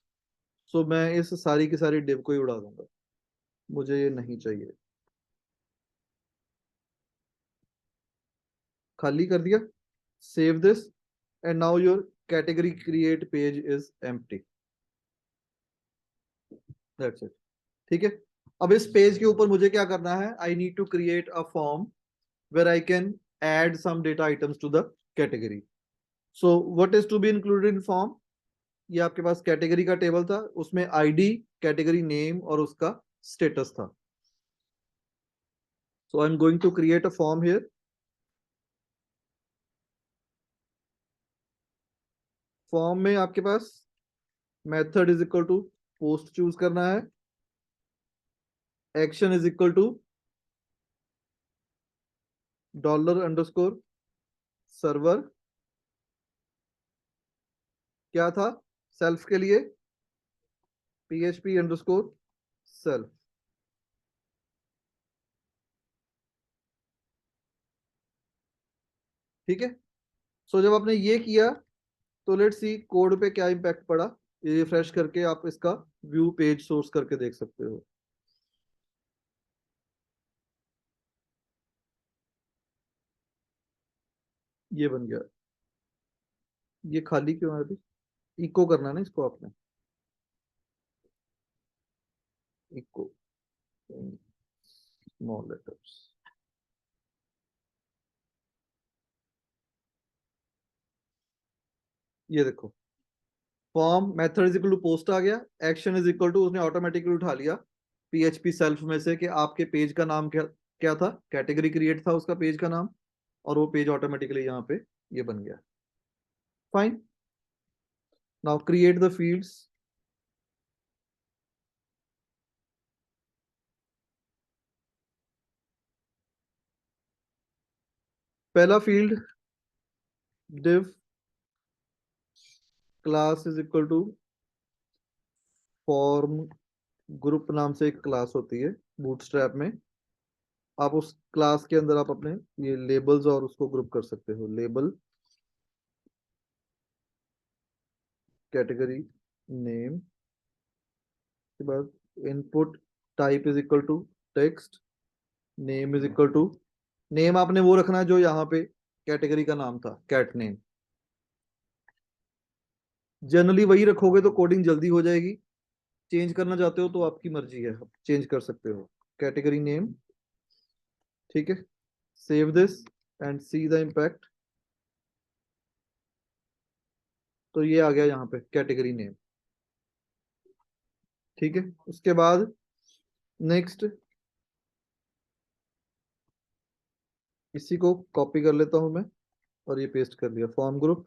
सो मैं इस सारी की सारी div को ही उड़ा दूंगा, मुझे ये नहीं चाहिए। खाली कर दिया, save this, and now your category create page is empty. That's it. ठीक है, अब इस पेज के ऊपर मुझे क्या करना है? I need to create a form where I can add some data items to the category. So what is to be included in form? ये आपके पास कैटेगरी का टेबल था, उसमें आईडी, कैटेगरी नेम और उसका स्टेटस था। So I am going to create a form here. Form में आपके पास method is equal to post choose करना है, action is equal to dollar underscore server, क्या था सेल्फ के लिए? php underscore self. ठीक है, सो जब आपने ये किया तो लेट्स सी कोड पे क्या इम्पैक्ट पड़ा। ये रिफ्रेश करके आप इसका व्यू पेज सोर्स करके देख सकते हो। ये बन गया। ये खाली क्यों है अभी? इको करना है ना इसको आपने, इको स्मॉल लेटर्स। ये देखो, form method is equal to post आ गया, एक्शन इज इक्वल टू उसने ऑटोमेटिकली उठा लिया पीएचपी सेल्फ में से कि आपके पेज का नाम क्या क्या था, कैटेगरी क्रिएट था उसका पेज का नाम, और वो पेज ऑटोमेटिकली यहाँ पे ये बन गया। Fine, now create the fields. पहला field div class is equal to form group नाम से एक क्लास होती है बूटस्ट्रैप में। आप उस क्लास के अंदर आप अपने ये लेबल्स और उसको ग्रुप कर सकते हो। लेबल कैटेगरी नेम के बाद input type is equal to text, name is equal to, name आपने वो रखना है जो यहाँ पे कैटेगरी का नाम था, कैट नेम। जनरली वही रखोगे तो कोडिंग जल्दी हो जाएगी, चेंज करना चाहते हो तो आपकी मर्जी है, आप चेंज कर सकते हो। कैटेगरी नेम, ठीक है, save this and see the impact. तो ये आ गया यहाँ पे कैटेगरी नेम। ठीक है, उसके बाद नेक्स्ट इसी को कॉपी कर लेता हूं मैं और ये पेस्ट कर लिया। Form group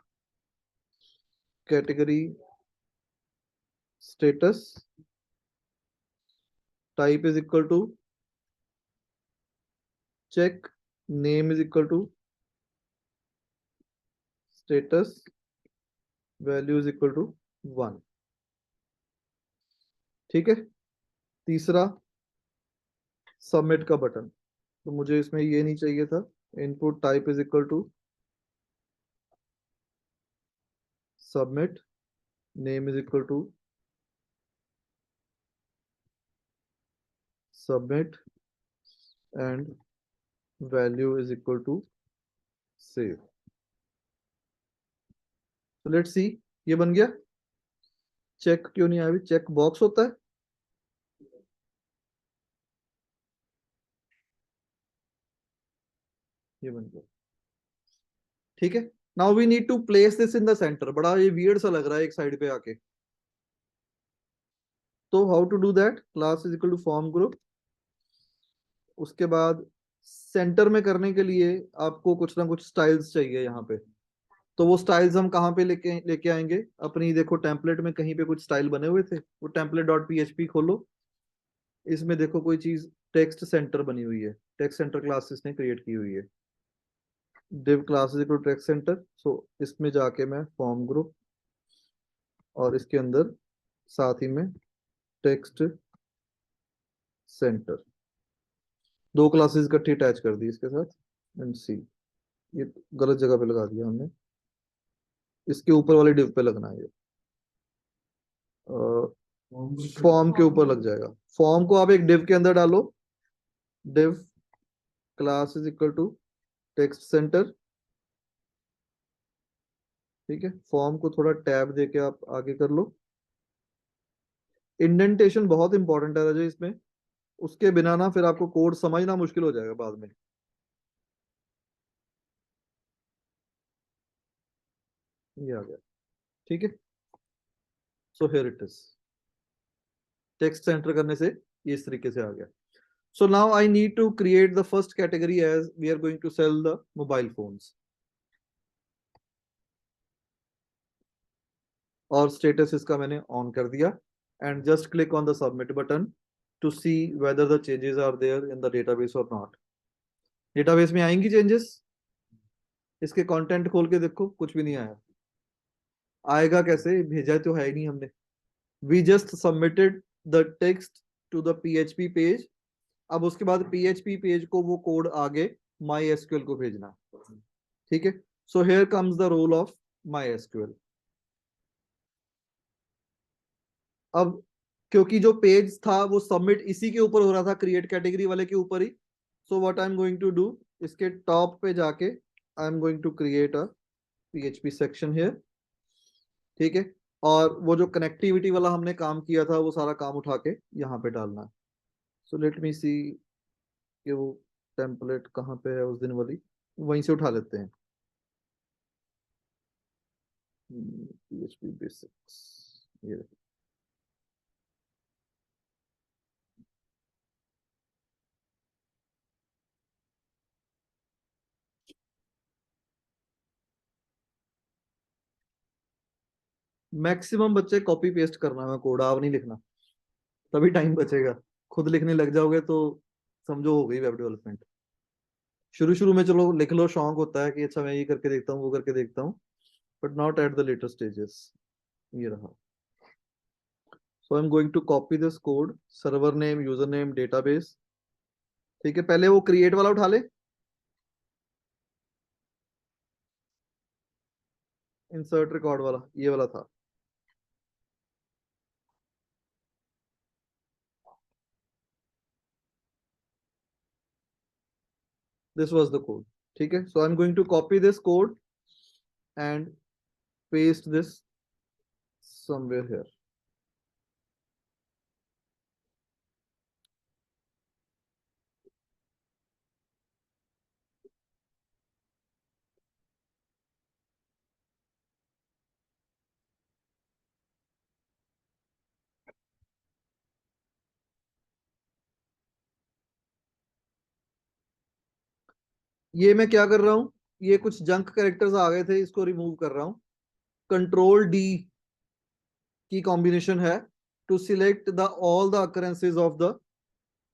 category status type is equal to check, name is equal to status, value is equal to 1. ठीक है। तीसरा सबमिट का बटन, तो मुझे इसमें ये नहीं चाहिए था। Input type is equal to submit, name is equal to submit and value is equal to save. तो लेट्स सी, ये बन गया। चेक क्यों नहीं आया? चेक बॉक्स होता है। ये बन गया, ठीक है। Now we need to place this in the center. बड़ा ये वियर्ड सा लग रहा है एक साइड पे आके। तो how to do that? Class is equal to form group. उसके बाद सेंटर में करने के लिए आपको कुछ ना कुछ स्टाइल्स चाहिए यहाँ पे। तो वो स्टाइल्स हम कहाँ पे लेके लेके आएंगे? अपनी देखो टेम्पलेट में कहीं पे कुछ स्टाइल बने हुए थे, वो टेम्पलेट डॉट पीएचपी खोलो। इसमें देखो कोई चीज टेक्स्ट सेंटर बनी हुई है, टेक्स्ट सेंटर क्लास इसने क्रिएट की हुई है। div class is equal to text centre. So इसमें जाके मैं फॉर्म ग्रुप और इसके अंदर साथ ही में टेक्स्ट सेंटर, दो क्लासेस इकट्ठी अटैच कर दी इसके साथ। एंड सी, ये गलत जगह पे लगा दिया हमने, इसके ऊपर वाले डिव पे लगना है ये। फॉर्म के ऊपर लग जाएगा। फॉर्म को आप एक डिव के अंदर डालो। Div class is equal to text center, ठीक है। फॉर्म को थोड़ा टैब देके आप आगे कर लो। इंडेंटेशन बहुत इंपॉर्टेंट है राजा इसमें, उसके बिना ना फिर आपको कोड समझना मुश्किल हो जाएगा बाद में। ये आ गया, ठीक है। So here it is, text centre करने से ये इस तरीके से आ गया। So now I need to create the first category as we are going to sell the mobile phones. और status इसका मैंने on कर दिया and just click on the submit button to see whether the changes are there in the database or not. Database में आएंगी changes, इसके content खोल के देखो कुछ भी नहीं आया। आएगा कैसे? भेजा तो है ही नहीं हमने। We just submitted the text to the PHP page. अब उसके बाद PHP पेज को वो कोड आगे MySQL को भेजना, ठीक है। So here comes the role of MySQL। अब क्योंकि जो पेज था वो सबमिट इसी के ऊपर हो रहा था, क्रिएट कैटेगरी वाले के ऊपर ही। So what I am going to do, इसके टॉप पे जाके I am going to create a PHP section here, ठीक है। और वो जो कनेक्टिविटी वाला हमने काम किया था वो सारा काम उठा के यहाँ पे डालना है। सो लेट मी सी कि वो टेम्पलेट कहाँ पे है उस दिन वाली, वहीं से उठा लेते हैं। PHP बेसिक्स, ये मैक्सिमम बच्चे कॉपी पेस्ट करना है कोड, आप नहीं लिखना, तभी टाइम बचेगा। खुद लिखने लग जाओगे तो समझो हो गई वेब डेवलपमेंट। शुरू शुरू में चलो लिख लो, शौक होता है कि अच्छा मैं ये करके देखता हूँ वो करके देखता हूँ, but not at the later stages. ये रहा। So I am going to copy this code, server name, user name, database, ठीक है। पहले वो क्रिएट वाला उठा ले, इंसर्ट रिकॉर्ड वाला, ये वाला था। दिस वाज द कोड, ठीक है। So I am going to copy this code and paste this somewhere here. ये मैं क्या कर रहा हूँ, ये कुछ जंक कैरेक्टर्स आ गए थे, इसको रिमूव कर रहा हूँ। कंट्रोल डी की कॉम्बिनेशन है to select the all the occurrences of the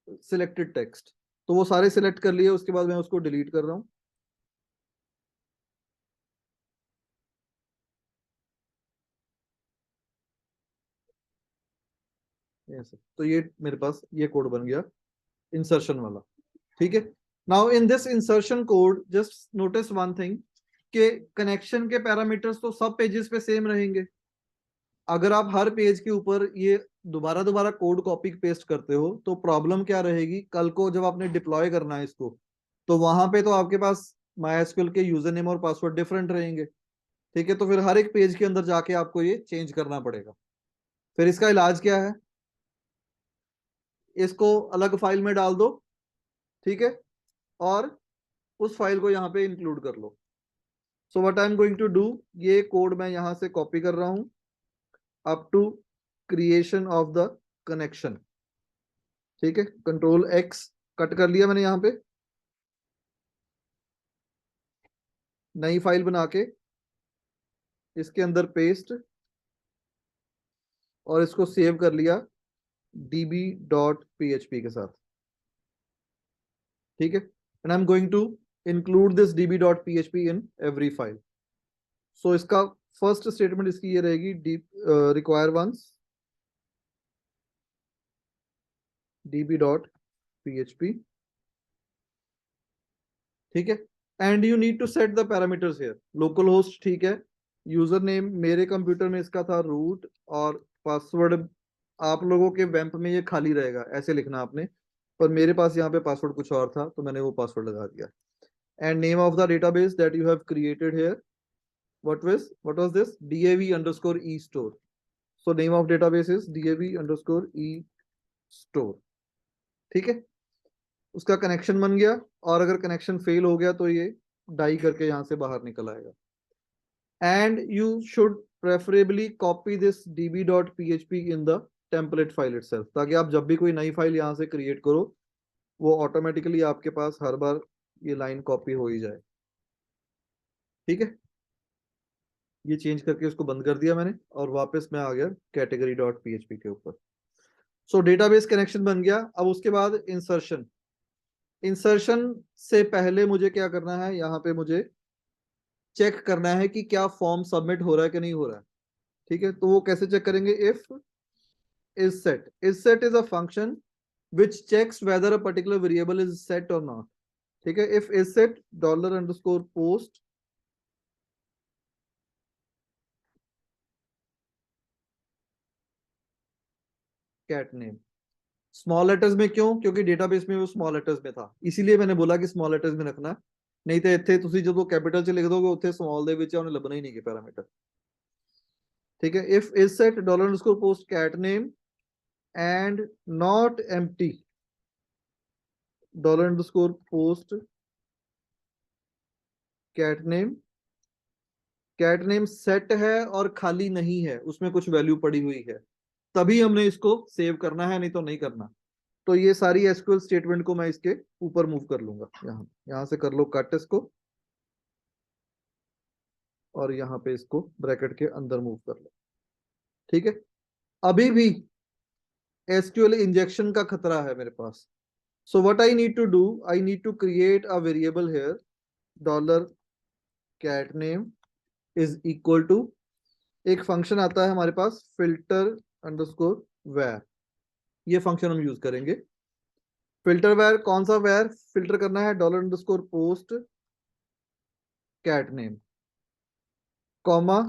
selected text, तो वो सारे सिलेक्ट कर लिए, उसके बाद मैं उसको डिलीट कर रहा हूँ। ऐसे तो ये मेरे पास ये कोड बन गया इंसर्शन वाला। ठीक है, now in this insertion code just notice one thing, कि कनेक्शन के पैरामीटर्स तो सब पेजेस पे सेम रहेंगे। अगर आप हर पेज के ऊपर ये दोबारा दोबारा कोड कॉपी पेस्ट करते हो तो प्रॉब्लम क्या रहेगी, कल को जब आपने डिप्लॉय करना है इसको, तो वहां पे तो आपके पास MySQL के यूजर नेम और पासवर्ड डिफरेंट रहेंगे। ठीक है, तो फिर हर एक पेज के अंदर जाके आपको ये चेंज करना पड़ेगा। फिर इसका इलाज क्या है, इसको अलग फाइल में डाल दो। ठीक है, और उस फाइल को यहाँ पे इंक्लूड कर लो। So what I am going to do, ये कोड मैं यहाँ से कॉपी कर रहा हूँ up to creation of the connection. ठीक है, कंट्रोल एक्स कट कर लिया मैंने यहाँ पे, नई फाइल बना के इसके अंदर पेस्ट, और इसको सेव कर लिया db.php के साथ। ठीक है, and I am going to include this db.php in every file. So इसका फर्स्ट स्टेटमेंट इसकी ये रहेगी, रिक्वायर वंस db.php। ठीक है, and you need to set the parameters here. Local host ठीक है, यूजर नेम मेरे कंप्यूटर में इसका था रूट, और पासवर्ड आप लोगों के वैम्प में ये खाली रहेगा, ऐसे लिखना आपने, पर मेरे पास यहाँ पे पासवर्ड कुछ और था तो मैंने वो पासवर्ड लगा दिया। And name of the database that you have created here, what was this, dav_e_store। so name of database is dav_e_store। ठीक है, उसका कनेक्शन बन गया, और अगर कनेक्शन फेल हो गया तो ये डाई करके यहाँ से बाहर निकल आएगा। And you should preferably copy this db.php in the template file itself, ताकि आप जब भी कोई नई फाइल यहाँ से क्रिएट करो वो ऑटोमेटिकली आपके पास हर बार ये लाइन कॉपी हो ही जाए। ठीक है, ये चेंज करके उसको बंद कर दिया मैंने, और वापस मैं आ गया category.php के ऊपर। सो डेटाबेस कनेक्शन बन गया। अब उसके बाद इंसर्शन, इंसर्शन से पहले मुझे क्या करना है, यहाँ पे मुझे चेक करना है कि क्या फॉर्म सबमिट हो रहा है कि नहीं हो रहा है। ठीक है, तो वो कैसे चेक करेंगे, if is set is a function which checks whether a particular variable is set or not। ठीक है, if is set $_post cat name। Small letters में क्यों, क्योंकि डेटाबेस में वो स्मॉल लेटर्स में था, इसीलिए मैंने बोला कि स्मॉल लेटर्स में रखना, नहीं तो ਇੱਥੇ ਤੁਸੀਂ ਜਦੋਂ कैपिटल ਚ ਲਿਖ ਦੋਗੇ ਉੱਥੇ स्मॉल ਦੇ ਵਿੱਚ ਉਹਨੇ ਲੱਭਣਾ ਹੀ ਨਹੀਂ ਕਿ ਪੈਰਾਮੀਟਰ। ठीक है, if is set $_post cat name and not empty $_post cat name, cat name set है और खाली नहीं है, उसमें कुछ वैल्यू पड़ी हुई है, तभी हमने इसको सेव करना है, नहीं तो नहीं करना। तो ये सारी एसक्यूएल स्टेटमेंट को मैं इसके ऊपर मूव कर लूंगा, यहाँ यहाँ से कर लो कट इसको, और यहाँ पे इसको ब्रैकेट के अंदर मूव कर लो। ठीक है, अभी भी एसक्यूएल इंजेक्शन का खतरा है मेरे पास। So what I need to do, I need to create a variable here, $cat name is equal to, एक फंक्शन आता है हमारे पास filter_var, ये फंक्शन हम यूज करेंगे। फिल्टर वेर, कौन सा वेर फिल्टर करना है, $_post cat name, comma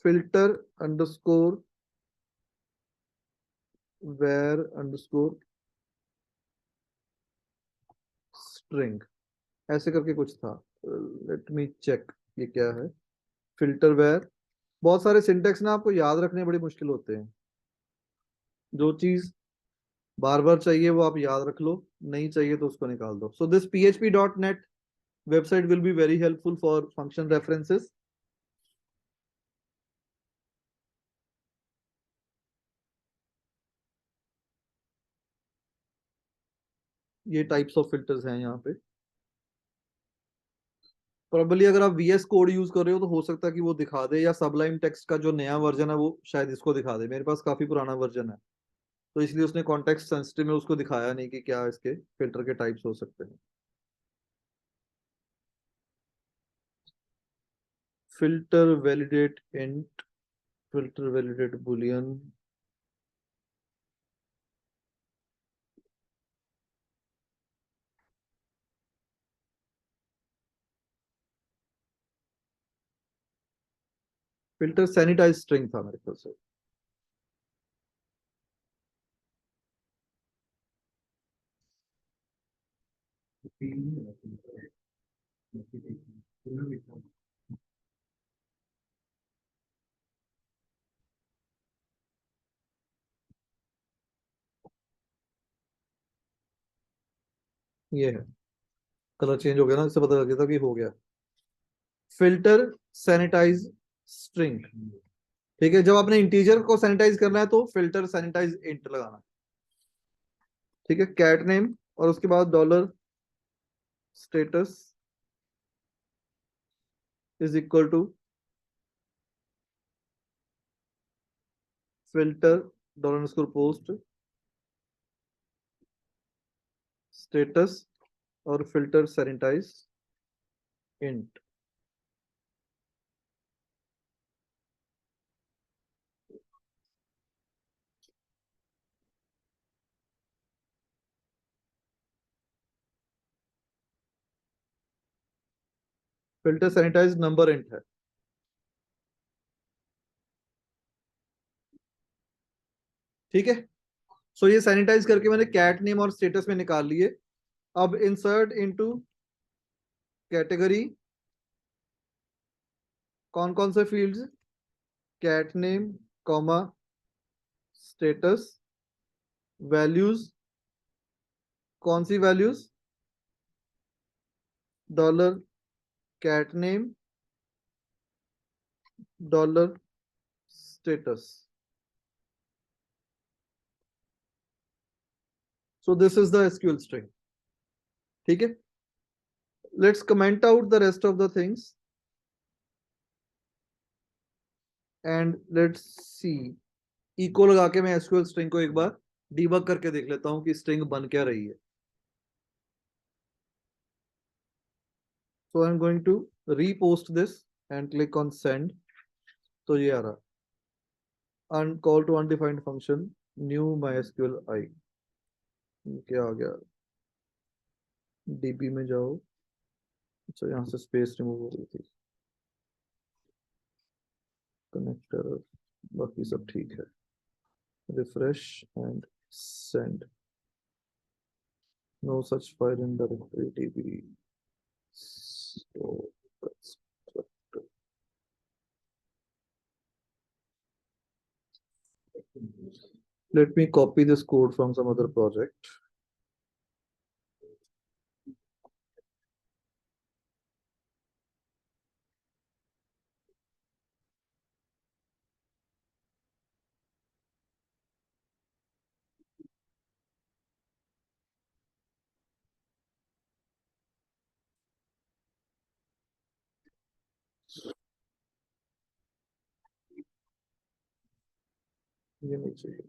filter_var_string, ऐसे करके कुछ था, लेट मी चेक ये क्या है। फिल्टर वेर, बहुत सारे सिंटेक्स ना आपको याद रखने बड़ी मुश्किल होते हैं, जो चीज बार बार चाहिए वो आप याद रख लो, नहीं चाहिए तो उसको निकाल दो। So this php.net website will be very helpful for function references। ये टाइप्स ऑफ फिल्टर्स हैं यहाँ पे। प्रॉबली अगर आप VS कोड यूज कर रहे हो तो हो सकता है कि वो दिखा दे, या सबलाइम टेक्स्ट का जो नया वर्जन है वो शायद इसको दिखा दे, मेरे पास काफी पुराना वर्जन है। तो इसलिए उसने कॉन्टेक्स्ट सेंसिटिव में उसको दिखाया नहीं कि क्या इसके फिल्टर के टाइप्स हो सकते हैं। Filter validate int, filter validate boolean. Filter sanitize string था मेरे ख्याल से। ये है, कलर चेंज हो गया ना, इससे पता लग गया था कि हो गया। Filter sanitize string. ठीक है, जब आपने इंटीजर को सैनिटाइज करना है तो फिल्टर सैनिटाइज इंट लगाना। ठीक है, कैट नेम और उसके बाद dollar status is equal to filter dollar score post status और filter sanitize int. Filter sanitize number int है। ठीक है, सो ये सैनिटाइज करके मैंने कैट नेम और स्टेटस में निकाल लिए। अब इंसर्ट इनटू कैटेगरी कौन कौन से fields, cat name comma status, values कौन सी values, dollar cat name dollar status. So this is the SQL string. ठीक है, let's comment out the rest of the things and let's see. Echo लगा के मैं एसक्यूएल स्ट्रिंग को एक बार debug करके देख लेता हूँ कि स्ट्रिंग बन क्या रही है। So I am going to repost this and click on send. तो ये आ रहा, call to undefined function new my SQL I. क्या आ गया, डीबी में जाओ। अच्छा, यहाँ से स्पेस रिमूव हो गई थी, कनेक्टर, बाकी सब ठीक है। Refresh and send. No such file in directory DB. So that's, let me copy this code from some other project. ये नहीं चाहिए।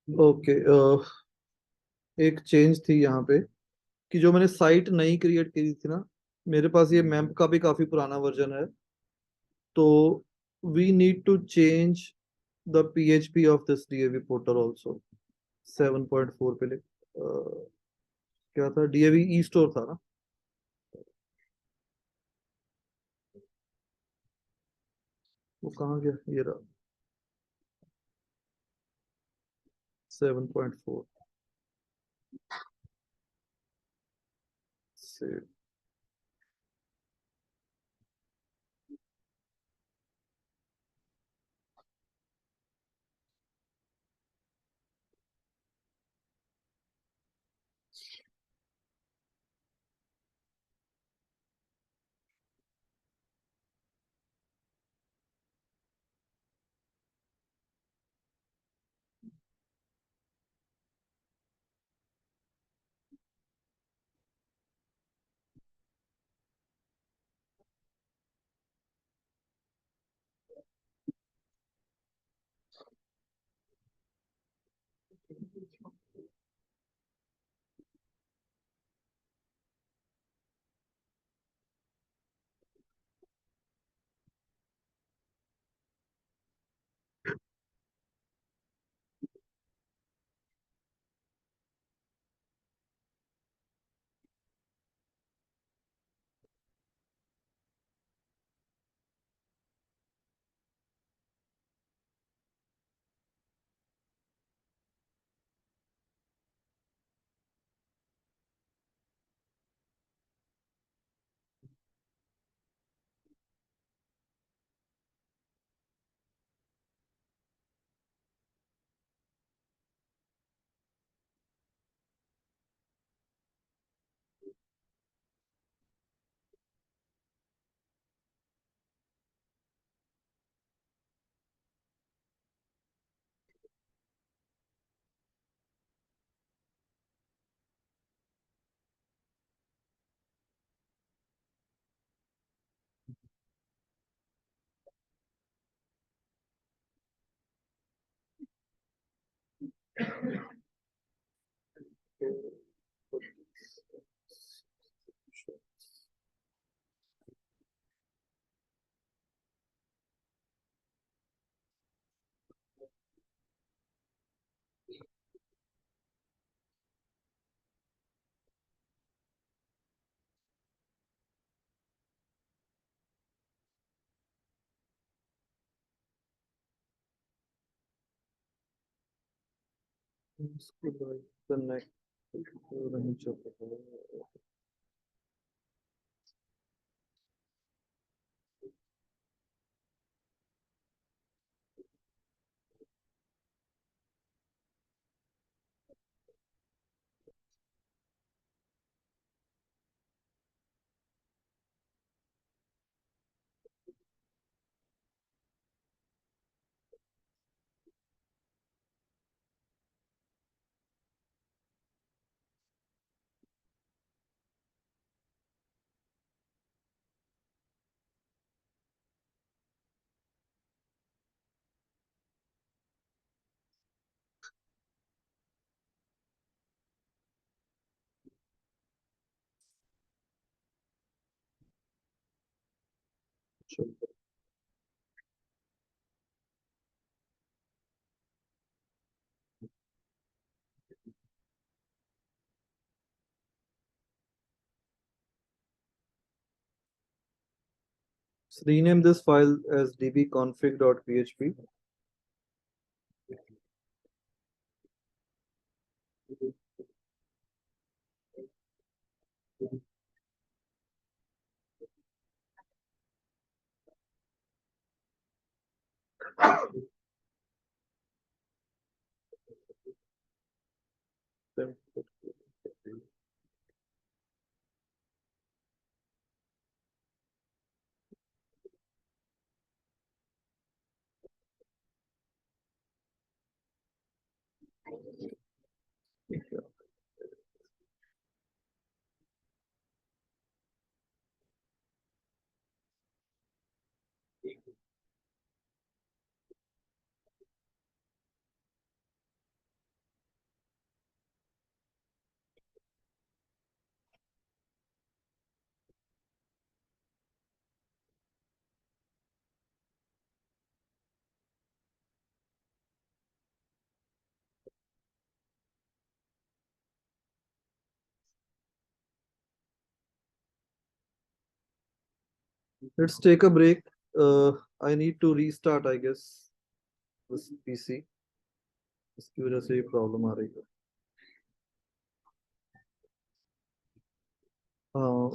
ओके, एक चेंज थी यहाँ पे कि जो मैंने साइट नई क्रिएट करी थी ना, मेरे पास ये मैप का भी काफी पुराना वर्जन है। तो we need to change the PHP of this DAV portal also. 7.4 पे क्या था, DAV ई स्टोर था ना। वो कहाँ गया, ये रहा 7.4 से। इसके बाद कनेक्ट नहीं चल रहा है। चलो। Rename this file as dbconfig.php. Let's take a break. I need to restart, I guess, this PC. इसकी वजह से ये प्रॉब्लम आ रही है। हाँ,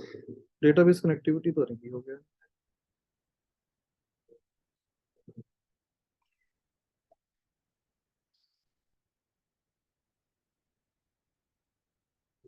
डेटाबेस कनेक्टिविटी तो नहीं हो गया।